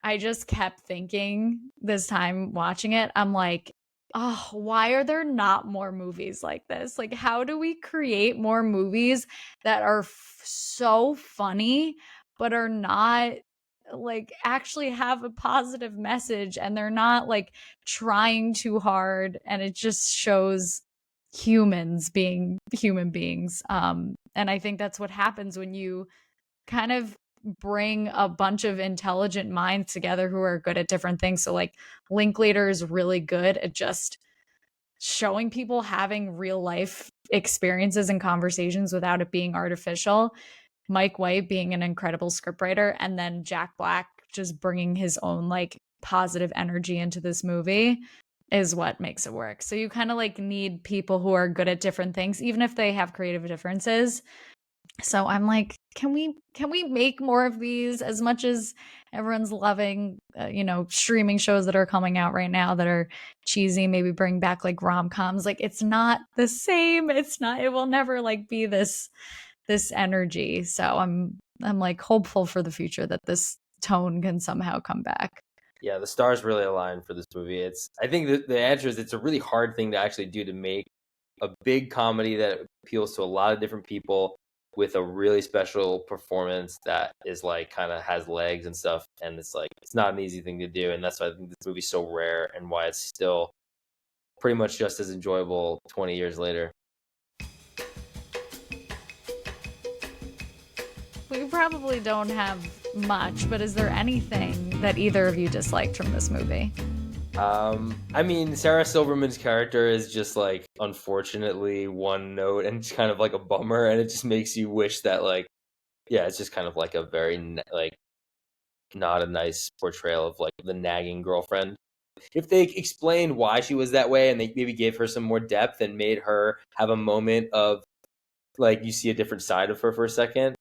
I just kept thinking this time watching it, I'm like, oh, why are there not more movies like this? Like, how do we create more movies that are so funny, but are not like actually have a positive message, and they're not like trying too hard, and it just shows humans being human beings. And I think that's what happens when you kind of bring a bunch of intelligent minds together who are good at different things. So like Linklater is really good at just showing people having real life experiences and conversations without it being artificial. Mike White being an incredible scriptwriter, and then Jack Black just bringing his own like positive energy into this movie is what makes it work. So you kind of like need people who are good at different things, even if they have creative differences. So I'm like, can we make more of these? As much as everyone's loving, streaming shows that are coming out right now that are cheesy, maybe bring back like rom-coms. Like it's not the same. It's not. It will never like be this energy. So I'm like hopeful for the future that this tone can somehow come back.
Yeah, the stars really align for this movie. I think the answer is it's a really hard thing to actually do, to make a big comedy that appeals to a lot of different people with a really special performance that is like kind of has legs and stuff. And it's like, it's not an easy thing to do. And that's why I think this movie's so rare and why it's still pretty much just as enjoyable 20 years later.
We probably don't have much, but is there anything that either of you disliked from this movie?
I mean, Sarah Silverman's character is just like, unfortunately, one note and it's kind of like a bummer, and it just makes you wish that like Yeah, it's just kind of like a very like not a nice portrayal of like the nagging girlfriend. If they explained why she was that way and they maybe gave her some more depth and made her have a moment of like you see a different side of her for a second,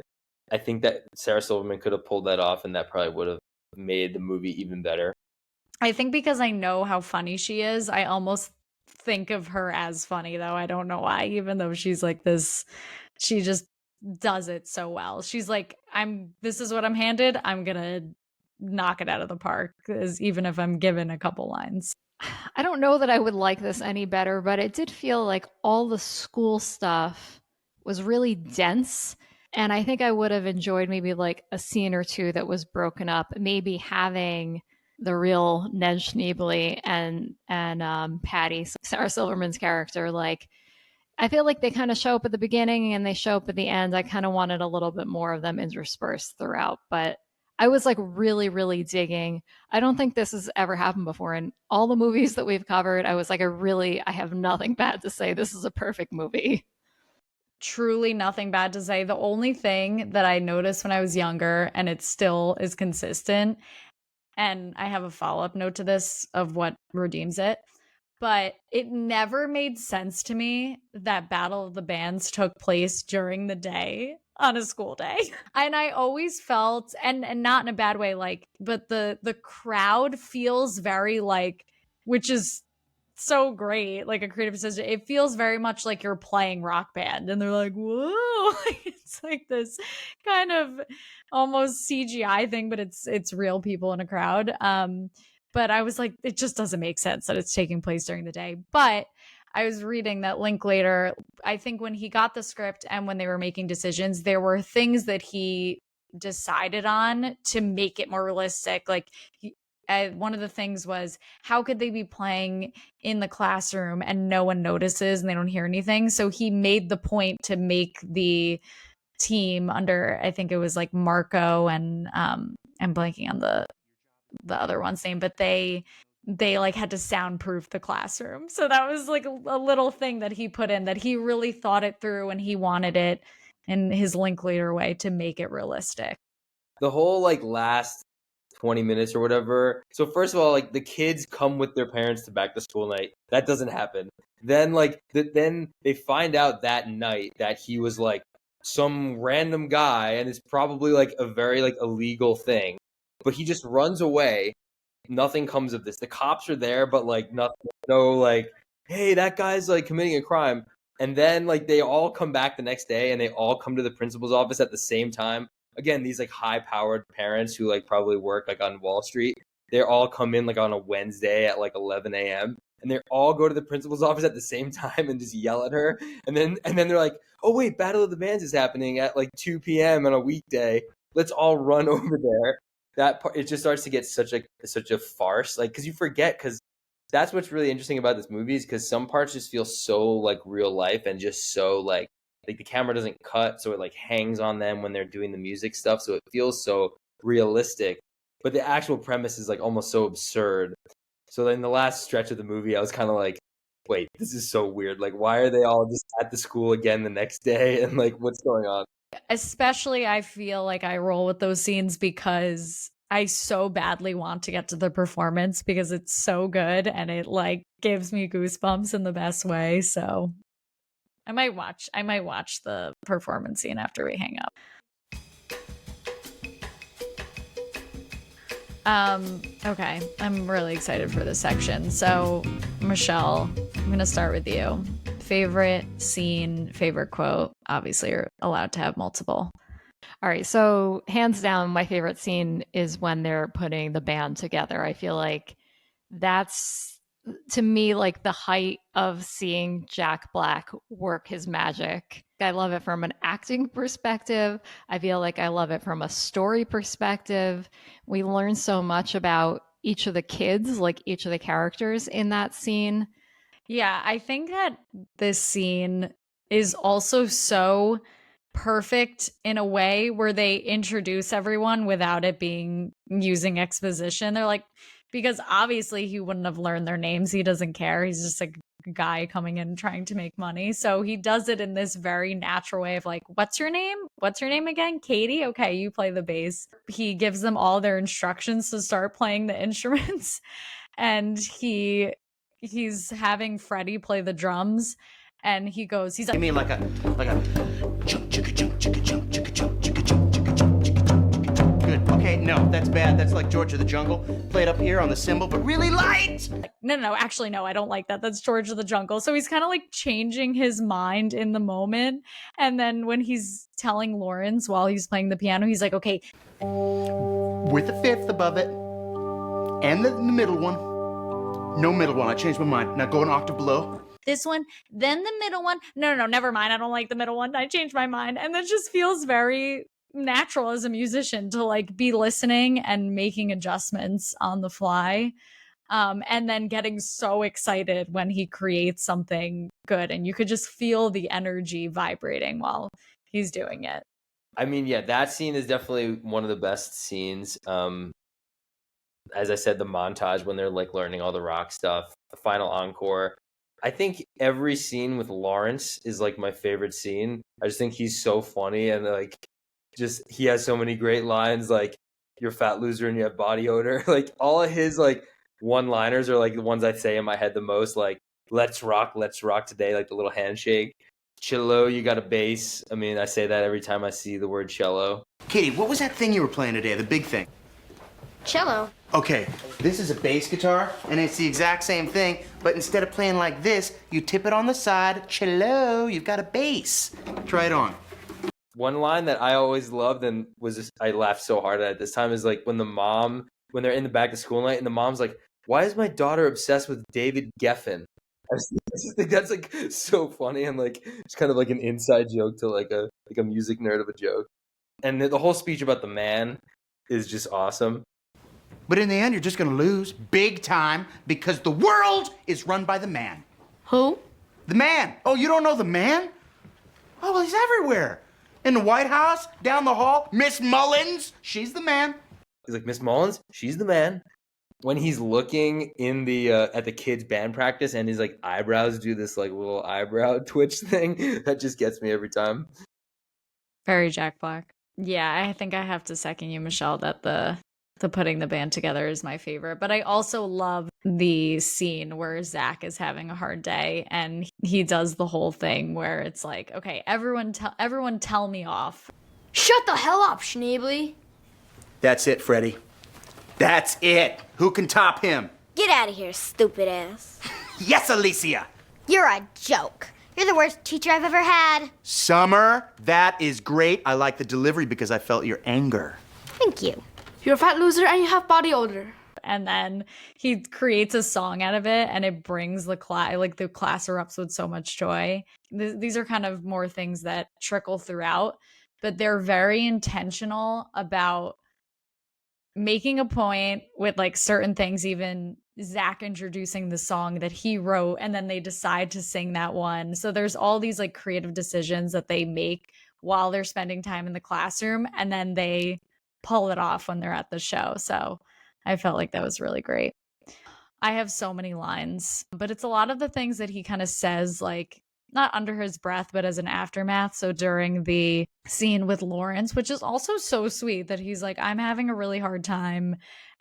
I think that Sarah Silverman could have pulled that off and that probably would have made the movie even better.
I think because I know how funny she is, I almost think of her as funny, though. I don't know why, even though she's like this, she just does it so well. She's like, this is what I'm handed. I'm going to knock it out of the park, even if I'm given a couple lines.
I don't know that I would like this any better, but it did feel like all the school stuff was really dense. And I think I would have enjoyed maybe like a scene or two that was broken up, maybe having the real Ned Schneebly and Patty, Sarah Silverman's character. Like, I feel like they kind of show up at the beginning and they show up at the end. I kind of wanted a little bit more of them interspersed throughout, but I was like really, really digging. I don't think this has ever happened before. In all the movies that we've covered, I was like, I have nothing bad to say. This is a perfect movie.
Truly nothing bad to say. The only thing that I noticed when I was younger, and it still is consistent, and I have a follow-up note to this of what redeems it, but it never made sense to me that Battle of the Bands took place during the day on a school day. And I always felt, and not in a bad way, like, but the crowd feels very like, which is so great, like a creative decision. It feels very much like you're playing Rock Band and they're like, whoa. It's like this kind of almost CGI thing, but it's real people in a crowd. But I was like, it just doesn't make sense that it's taking place during the day. But I was reading that Linklater, I think when he got the script and when they were making decisions, there were things that he decided on to make it more realistic. Like one of the things was, how could they be playing in the classroom and no one notices and they don't hear anything? So he made the point to make the team under, I think it was like Marco and I'm blanking on the other one's name, but they like had to soundproof the classroom. So that was like a little thing that he put in, that he really thought it through and he wanted it in his Linklater way to make it realistic.
The whole like last 20 minutes or whatever. So first of all, like the kids come with their parents to back to school night. That doesn't happen. Then like then they find out that night that he was like some random guy and it's probably like a very like illegal thing. But he just runs away. Nothing comes of this. The cops are there, but like nothing, no like, hey, that guy's like committing a crime. And then like they all come back the next day and they all come to the principal's office at the same time. Again, these like high powered parents who like probably work like on Wall Street, they all come in like on a Wednesday at like 11 a.m. and they all go to the principal's office at the same time and just yell at her. And then they're like, oh wait, Battle of the Bands is happening at like 2 p.m. on a weekday. Let's all run over there. That part, it just starts to get such a farce, like, because you forget, because that's what's really interesting about this movie, is because some parts just feel so like real life and just so like the camera doesn't cut, so it like hangs on them when they're doing the music stuff, so it feels so realistic, but the actual premise is like almost so absurd. So then the last stretch of the movie, I was kind of like, wait, this is so weird, like why are they all just at the school again the next day, and like what's going on?
Especially, I feel like I roll with those scenes because I so badly want to get to the performance because it's so good and it like gives me goosebumps in the best way. So I might watch the performance scene after we hang up. Okay, I'm really excited for this section. So, Michelle, I'm going to start with you. Favorite scene, favorite quote. Obviously, you're allowed to have multiple.
All right, so hands down, my favorite scene is when they're putting the band together. I feel like that's, to me, like the height of seeing Jack Black work his magic. I love it from an acting perspective. I feel like I love it from a story perspective. We learn so much about each of the kids, like each of the characters in that scene.
Yeah, I think that this scene is also so perfect in a way where they introduce everyone without it being using exposition. They're like, because obviously he wouldn't have learned their names. He doesn't care. He's just a guy coming in trying to make money. So he does it in this very natural way of like, what's your name? What's your name again? Katie? Okay, you play the bass. He gives them all their instructions to start playing the instruments. And he's having Freddie play the drums. And he's like,
Give me like a chunk, chicka, chunk, chicka, chunk, chicka, chunk, chicka, chunk, chicka, chunk, chicka, chunk, chicka, chunk. Good. Okay, no, that's bad. That's like George of the Jungle. Played up here on the cymbal, but really light.
no, actually, no, I don't like that. That's George of the Jungle. So he's kind of like changing his mind in the moment. And then when he's telling Lawrence while he's playing the piano, he's like, okay.
With a fifth above it. And the middle one. No middle one. I changed my mind. Now go an octave below.
This one, then the middle one. No, never mind. I don't like the middle one. I changed my mind. And that just feels very natural as a musician to like be listening and making adjustments on the fly. And then getting so excited when he creates something good. And you could just feel the energy vibrating while he's doing it.
I mean, yeah, that scene is definitely one of the best scenes. As I said, the montage when they're like learning all the rock stuff, the final encore. I think every scene with Lawrence is like my favorite scene. I just think he's so funny and like just he has so many great lines like you're a fat loser and you have body odor. Like all of his like one-liners are like the ones I say in my head the most, like let's rock today, like the little handshake. Cello, you got a bass. I mean, I say that every time I see the word cello.
Katie, what was that thing you were playing today, the big thing?
Cello.
Okay, this is a bass guitar, and it's the exact same thing, but instead of playing like this, you tip it on the side, cello, you've got a bass. Try it on.
One line that I always loved and was just, I laughed so hard at it this time is like when they're in the back of school night and the mom's like, why is my daughter obsessed with David Geffen? I just think that's like so funny and like it's kind of like an inside joke to like a music nerd of a joke. And the whole speech about the man is just awesome.
But in the end, you're just gonna lose big time because the world is run by the man.
Who?
The man. Oh, you don't know the man? Oh, well, he's everywhere. In the White House, down the hall, Miss Mullins, she's the man.
He's like, Miss Mullins, she's the man. When he's looking in the at the kids' band practice and his like eyebrows do this like little eyebrow twitch thing, that just gets me every time.
Very Jack Black. Yeah, I think I have to second you, Michelle, that the putting the band together is my favorite. But I also love the scene where Zach is having a hard day and he does the whole thing where it's like, okay, everyone tell me off.
Shut the hell up, Schneebly.
That's it, Freddie. That's it. Who can top him?
Get out of here, stupid ass.
Yes, Alicia.
You're a joke. You're the worst teacher I've ever had.
Summer, that is great. I like the delivery because I felt your anger.
Thank you.
You're a fat loser and you have body odor.
And then he creates a song out of it and it brings the class erupts with so much joy. These are kind of more things that trickle throughout, but they're very intentional about making a point with like certain things, even Zach introducing the song that he wrote and then they decide to sing that one. So there's all these like creative decisions that they make while they're spending time in the classroom and then they pull it off when they're at the show. So I felt like that was really great. I have so many lines, but it's a lot of the things that he kind of says, like not under his breath, but as an aftermath. So during the scene with Lawrence, which is also so sweet that he's like, I'm having a really hard time.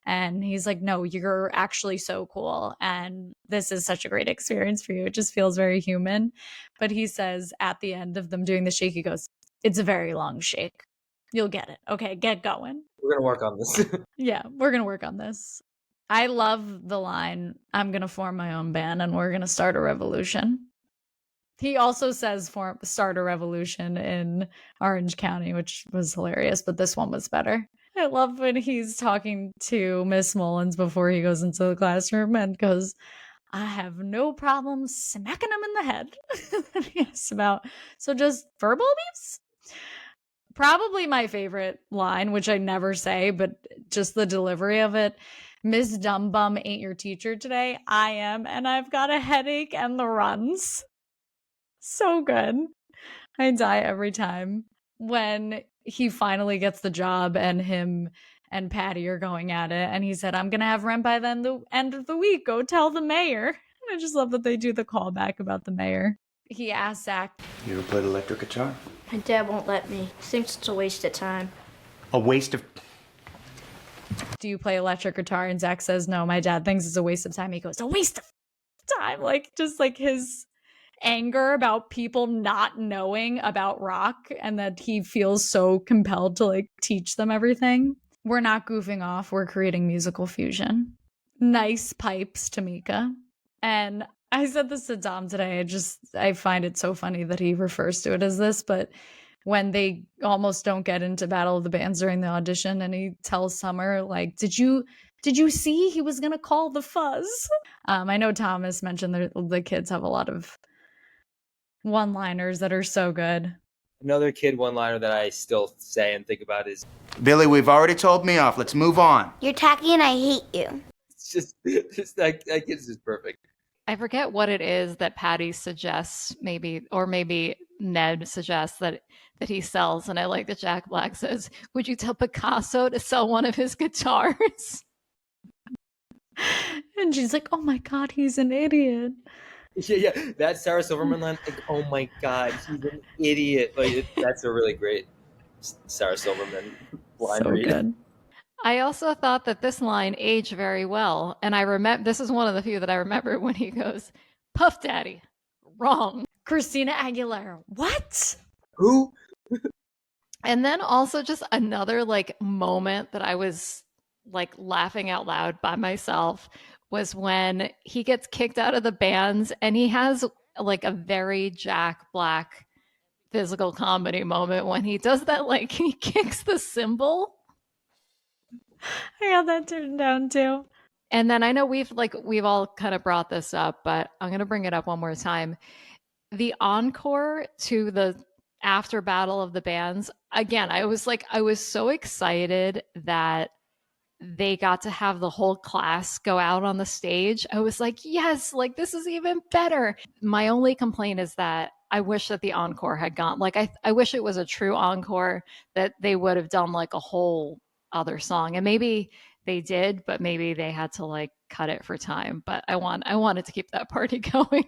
And he's like, no, you're actually so cool. And this is such a great experience for you. It just feels very human. But he says at the end of them doing the shake, he goes, it's a very long shake. You'll get it. Okay, get going.
We're going to work on this.
Yeah, we're going to work on this. I love the line, I'm going to form my own band and we're going to start a revolution. He also says start a revolution in Orange County, which was hilarious, but this one was better. I love when he's talking to Miss Mullins before he goes into the classroom and goes, I have no problem smacking him in the head. And he asks about, so just verbal abuse? Probably my favorite line, which I never say, but just the delivery of it. Miss Dumb Bum ain't your teacher today. I am, and I've got a headache and the runs. So good. I die every time. When he finally gets the job and him and Patty are going at it, and he said, I'm going to have rent by the end of the week. Go tell the mayor. I just love that they do the callback about the mayor. He asked Zach,
You ever played electric guitar?
My dad won't let me. Thinks it's a waste of time.
A waste of...
do you play electric guitar? And Zach says, no, my dad thinks it's a waste of time. He goes, a waste of time. Like, just like his anger about people not knowing about rock and that he feels so compelled to like teach them everything. We're not goofing off. We're creating musical fusion. Nice pipes, Tamika. And I said this to Dom today. I find it so funny that he refers to it as this, but when they almost don't get into Battle of the Bands during the audition and he tells Summer, like, did you see he was going to call the fuzz? I know Thomas mentioned the kids have a lot of one-liners that are so good.
Another kid one-liner that I still say and think about is,
Billy, we've already told me off. Let's move on.
You're tacky and I hate you.
it's just that kid's just perfect.
I forget what it is that Patty suggests, maybe Ned suggests that he sells, and I like that Jack Black says, "Would you tell Picasso to sell one of his guitars?"
And she's like, "Oh my God, he's an idiot."
Yeah, that Sarah Silverman line, like, oh my God, he's an idiot. Like, that's a really great Sarah Silverman line
So
read.
good.
I also thought that this line aged very well, and I remember this is one of the few that I remember when he goes, "Puff Daddy, wrong."
Christina Aguilera, what?
Who?
And then also just another like moment that I was like laughing out loud by myself was when he gets kicked out of the bands and he has like a very Jack Black physical comedy moment when he does that, like he kicks the cymbal.
I got that turned down too.
And then I know we've all kind of brought this up, but I'm going to bring it up one more time. The encore to the after Battle of the Bands, again, I was so excited that they got to have the whole class go out on the stage. I was like, yes, like this is even better. My only complaint is that I wish that the encore had gone, like I wish it was a true encore, that they would have done like a whole other song. And maybe they did, but maybe they had to like cut it for time. But I wanted to keep that party going.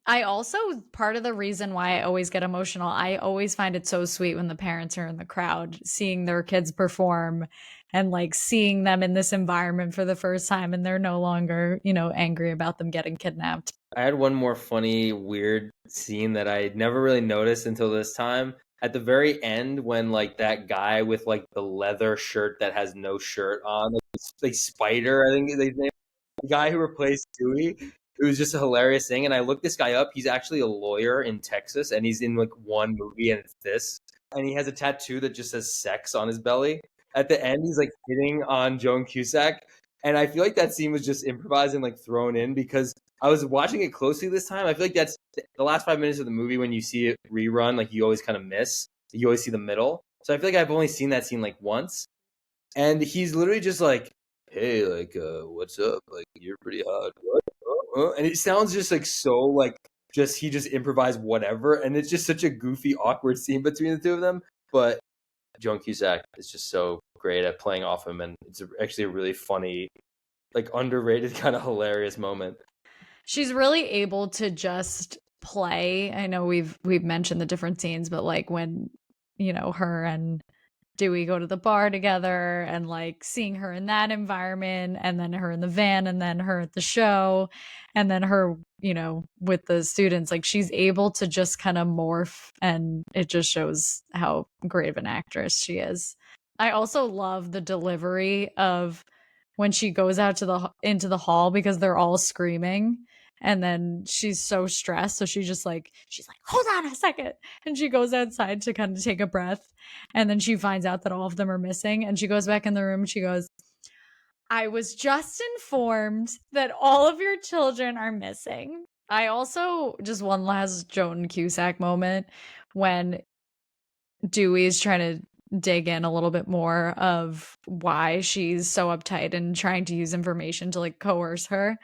I also, part of the reason why I always get emotional, I always find it so sweet when the parents are in the crowd seeing their kids perform and like seeing them in this environment for the first time and they're no longer, angry about them getting kidnapped.
I had one more funny, weird scene that I never really noticed until this time. At the very end, when like that guy with like the leather shirt that has no shirt on, like Spider, I think is his name, the guy who replaced Dewey, it was just a hilarious thing. And I looked this guy up. He's actually a lawyer in Texas, and he's in like one movie, and it's this. And he has a tattoo that just says "sex" on his belly. At the end, he's like hitting on Joan Cusack, and I feel like that scene was just improvised and like thrown in because I was watching it closely this time. I feel like that's the last 5 minutes of the movie when you see it rerun, like you always kind of miss. You always see the middle. So I feel like I've only seen that scene like once. And he's literally just like, hey, like, what's up? Like, you're pretty hot. What? And it sounds just like so like he just improvised whatever. And it's just such a goofy, awkward scene between the two of them. But Joan Cusack is just so great at playing off him. And it's actually a really funny, like underrated, kind of hilarious moment.
She's really able to just play. I know we've mentioned the different scenes, but like when, her and Dewey go to the bar together and like seeing her in that environment and then her in the van and then her at the show and then her, with the students, like she's able to just kind of morph and it just shows how great of an actress she is. I also love the delivery of when she goes out into the hall because they're all screaming. And then she's so stressed. So she's like, hold on a second. And she goes outside to kind of take a breath. And then she finds out that all of them are missing. And she goes back in the room and she goes, I was just informed that all of your children are missing. I also, just one last Joan Cusack moment when Dewey is trying to dig in a little bit more of why she's so uptight and trying to use information to like coerce her.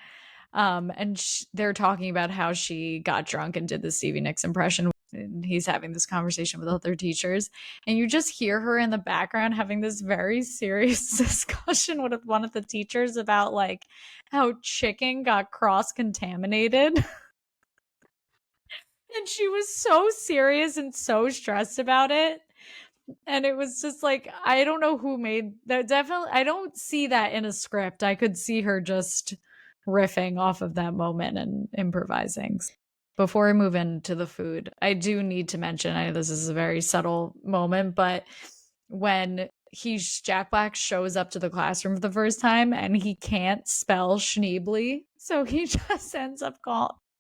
And they're talking about how she got drunk and did the Stevie Nicks impression. and he's having this conversation with other teachers, and you just hear her in the background having this very serious discussion with one of the teachers about like how chicken got cross-contaminated. And she was so serious and so stressed about it. And it was just like, I don't know who made that. Definitely, I don't see that in a script. I could see her just riffing off of that moment and improvising. Before I move into the food, I do need to mention, I know this is a very subtle moment, but when Jack Black shows up to the classroom for the first time and he can't spell Schneebly, so he just ends up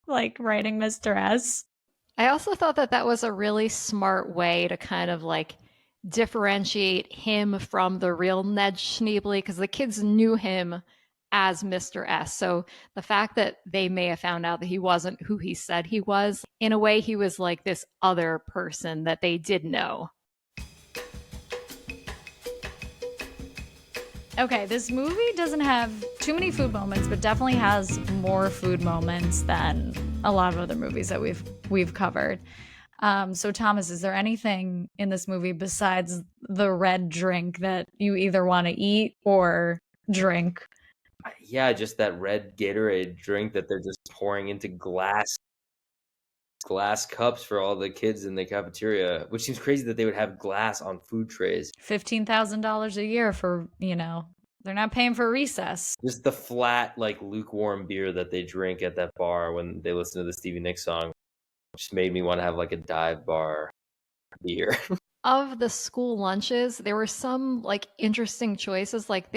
writing Mr. S.
I also thought that that was a really smart way to kind of like differentiate him from the real Ned Schneebly, because the kids knew him as Mr. S. So the fact that they may have found out that he wasn't who he said he was, in a way, he was like this other person that they did know.
Okay, this movie doesn't have too many food moments, but definitely has more food moments than a lot of other movies that we've covered. So Thomas, is there anything in this movie besides the red drink that you either want to eat or drink?
Yeah, just that red Gatorade drink that they're just pouring into glass cups for all the kids in the cafeteria, which seems crazy that they would have glass on food trays.
$15,000 a year for, they're not paying for recess.
Just the flat, like lukewarm beer that they drink at that bar when they listen to the Stevie Nicks song just made me want to have like a dive bar beer.
Of the school lunches, there were some like interesting choices. Like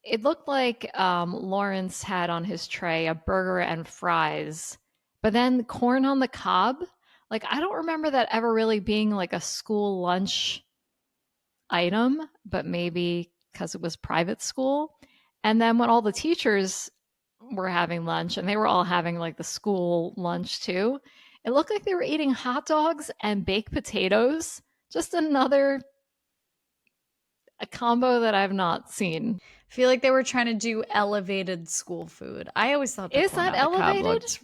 it looked like Lawrence had on his tray a burger and fries, but then corn on the cob. Like, I don't remember that ever really being like a school lunch item, but maybe because it was private school. And then when all the teachers were having lunch and they were all having like the school lunch too, it looked like they were eating hot dogs and baked potatoes. Just a combo that I've not seen.
I feel like they were trying to do elevated school food. I always thought
Is that elevated?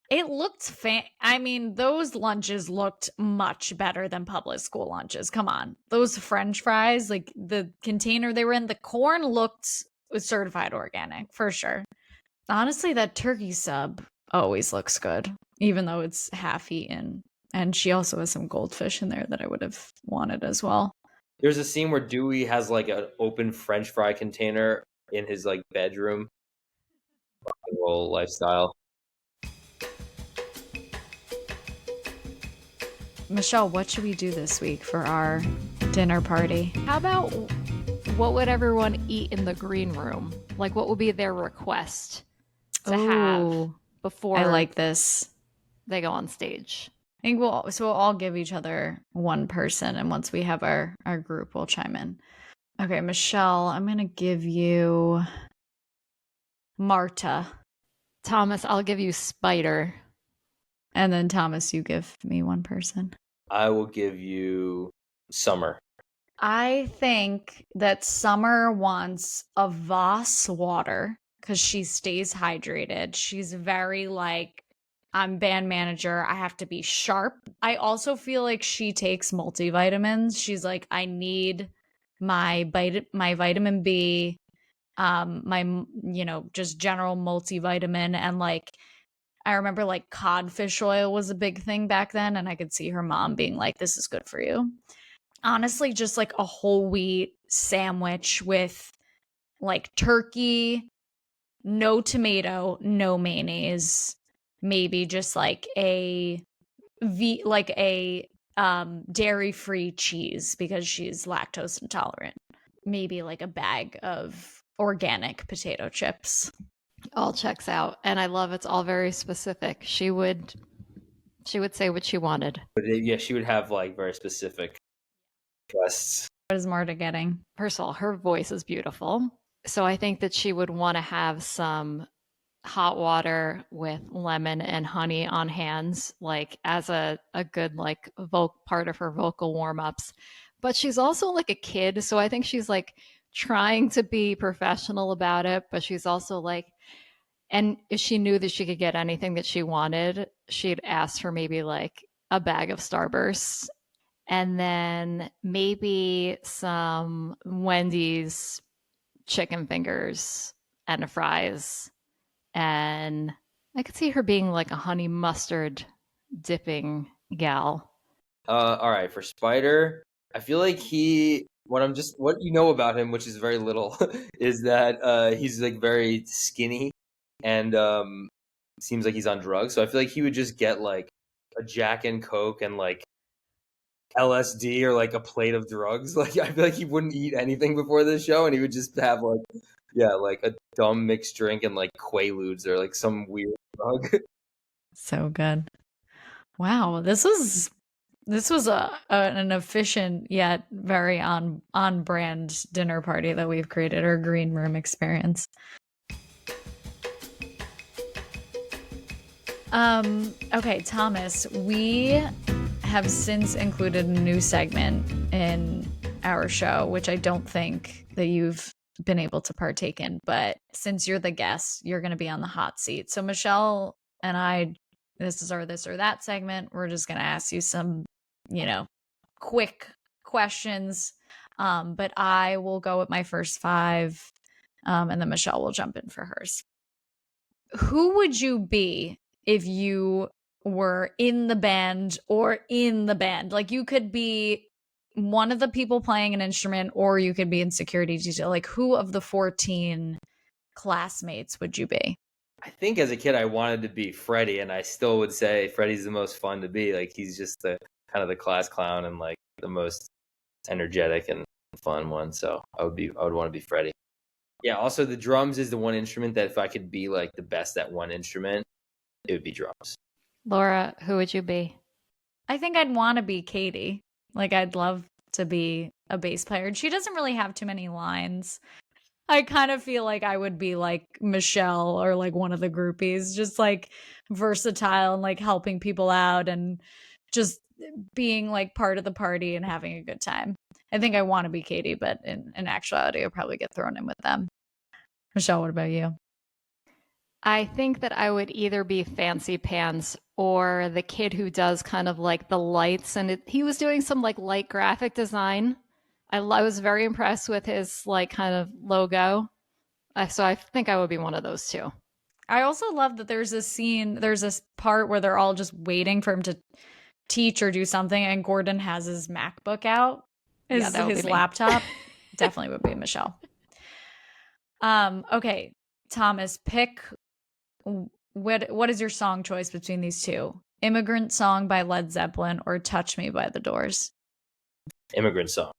It looked I mean, those lunches looked much better than public school lunches. Come on. Those French fries, like the container they were in, the corn was certified organic for sure. Honestly, that turkey sub always looks good, even though it's half eaten. And she also has some goldfish in there that I would have wanted as well.
There's a scene where Dewey has like an open French fry container in his like bedroom. Rock and roll lifestyle.
Michelle, what should we do this week for our dinner party?
How about what would everyone eat in the green room? Like, what would be their request to have before
I like this.
They go on stage?
I think we'll all give each other one person, and once we have our group, we'll chime in. Okay, Michelle, I'm gonna give you Marta.
Thomas, I'll give you Spider.
And then Thomas, you give me one person.
I will give you Summer.
I think that Summer wants a Voss water because she stays hydrated. She's very like, I'm band manager. I have to be sharp. I also feel like she takes multivitamins. She's like, I need my vitamin B, my, just general multivitamin. And like, I remember like codfish oil was a big thing back then. And I could see her mom being like, this is good for you. Honestly, just like a whole wheat sandwich with like turkey, no tomato, no mayonnaise, maybe just like a dairy-free cheese because she's lactose intolerant. Maybe like a bag of organic potato chips.
All checks out. And I love it's all very specific. She would say what she wanted.
But yeah, she would have like very specific requests.
What is Marta getting?
First of all, her voice is beautiful. So I think that she would want to have some hot water with lemon and honey on hands, like as a good like part of her vocal warm-ups. But she's also like a kid, so I think she's like trying to be professional about it, but she's also like, and if she knew that she could get anything that she wanted, she'd asked for maybe like a bag of Starbursts and then maybe some Wendy's chicken fingers and a fries. And I could see her being like a honey mustard dipping gal.
All right, for Spider, I feel like what you know about him, which is very little, is that he's like very skinny and seems like he's on drugs. So I feel like he would just get like a Jack and Coke and like LSD or like a plate of drugs. Like I feel like he wouldn't eat anything before this show, and he would just have like like a dumb mixed drink and like Quaaludes or like some weird drug.
So good. Wow, this was an efficient yet very on brand dinner party that we've created, our green room experience. Okay, Thomas, we have since included a new segment in our show, which I don't think that you've been able to partake in, but since you're the guest, you're going to be on the hot seat. So Michelle and I, this is our this or that segment. We're just going to ask you some, quick questions. But I will go with my first five, and then Michelle will jump in for hers. Who would you be if you were in the band or in the band? Like you could be one of the people playing an instrument or you could be in security detail. Like who of the 14 classmates would you be?
I think as a kid I wanted to be Freddie, and I still would say Freddie's the most fun to be. Like he's just the kind of the class clown and like the most energetic and fun one. So I would want to be Freddie. Yeah, also the drums is the one instrument that if I could be like the best at one instrument, it would be drums.
Laura, who would you be?
I think I'd want to be Katie. Like I'd love to be a bass player. And she doesn't really have too many lines. I kind of feel like I would be like Michelle or like one of the groupies, just like versatile and like helping people out and just being like part of the party and having a good time. I think I want to be Katie, but in actuality, I'll probably get thrown in with them. Michelle, what about you?
I think that I would either be Fancy Pants or the kid who does kind of like the lights. And he was doing some like light graphic design. I was very impressed with his like kind of logo. So I think I would be one of those two.
I also love that there's this part where they're all just waiting for him to teach or do something, and Gordon has his MacBook out, his laptop. Definitely would be Michelle. Okay, Thomas, pick what is your song choice between these two? Immigrant Song by Led Zeppelin or Touch Me by The Doors?
Immigrant Song.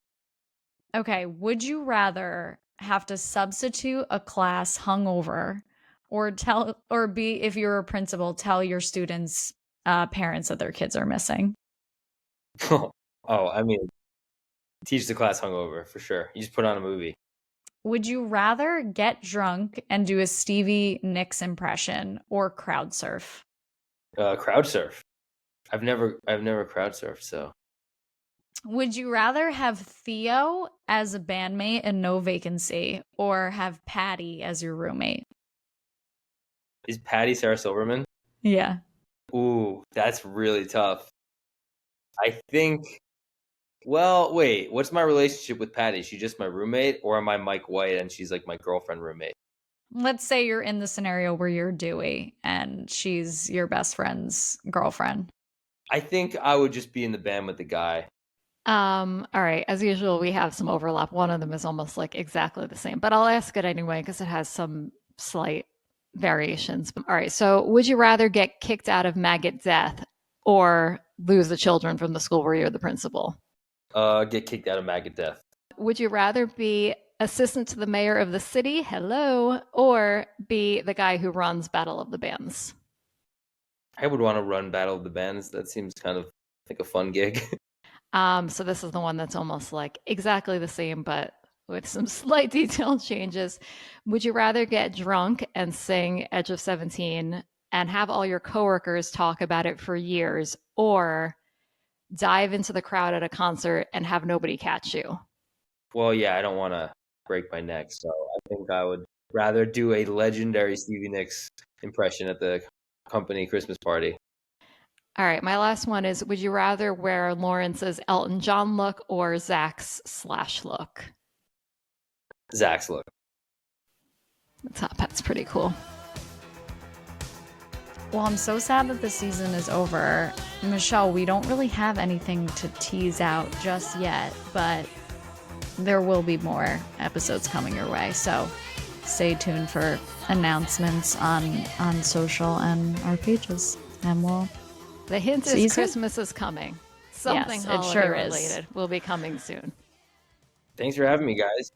Okay, would you rather have to substitute a class hungover or if you're a principal, tell your students' parents that their kids are missing?
I mean, teach the class hungover for sure. You just put on a movie.
Would you rather get drunk and do a Stevie Nicks impression or crowd surf?
Crowd surf. I've never crowd surfed, so.
Would you rather have Theo as a bandmate in No Vacancy or have Patty as your roommate?
Is Patty Sarah Silverman?
Yeah.
Ooh, that's really tough. I think. Well, wait. What's my relationship with Patty? Is she just my roommate, or am I Mike White and she's like my girlfriend roommate?
Let's say you're in the scenario where you're Dewey and she's your best friend's girlfriend.
I think I would just be in the band with the guy.
All right. As usual, we have some overlap. One of them is almost like exactly the same, but I'll ask it anyway because it has some slight variations. All right. So, would you rather get kicked out of Maggot Death or lose the children from the school where you're the principal?
Get kicked out of Maggot Death.
Would you rather be assistant to the mayor of the city, hello, or be the guy who runs Battle of the Bands?
I would want to run Battle of the Bands. That seems kind of like a fun gig.
So this is the one that's almost like exactly the same, but with some slight detail changes. Would you rather get drunk and sing Edge of 17 and have all your coworkers talk about it for years, or dive into the crowd at a concert and have nobody catch you?
Well, yeah, I don't want to break my neck, so I think I would rather do a legendary Stevie Nicks impression at the company Christmas party.
All right, my last one is: would you rather wear Lawrence's Elton John look or Zach's Slash look?
Zach's look.
The top hat's pretty cool.
Well, I'm so sad that the season is over. Michelle, we don't really have anything to tease out just yet, but there will be more episodes coming your way. So stay tuned for announcements on social and our pages. And we'll
The hint
See you
is
soon.
Christmas is coming. Something
Yes, it
holiday
sure is.
related will be coming soon.
Thanks for having me, guys.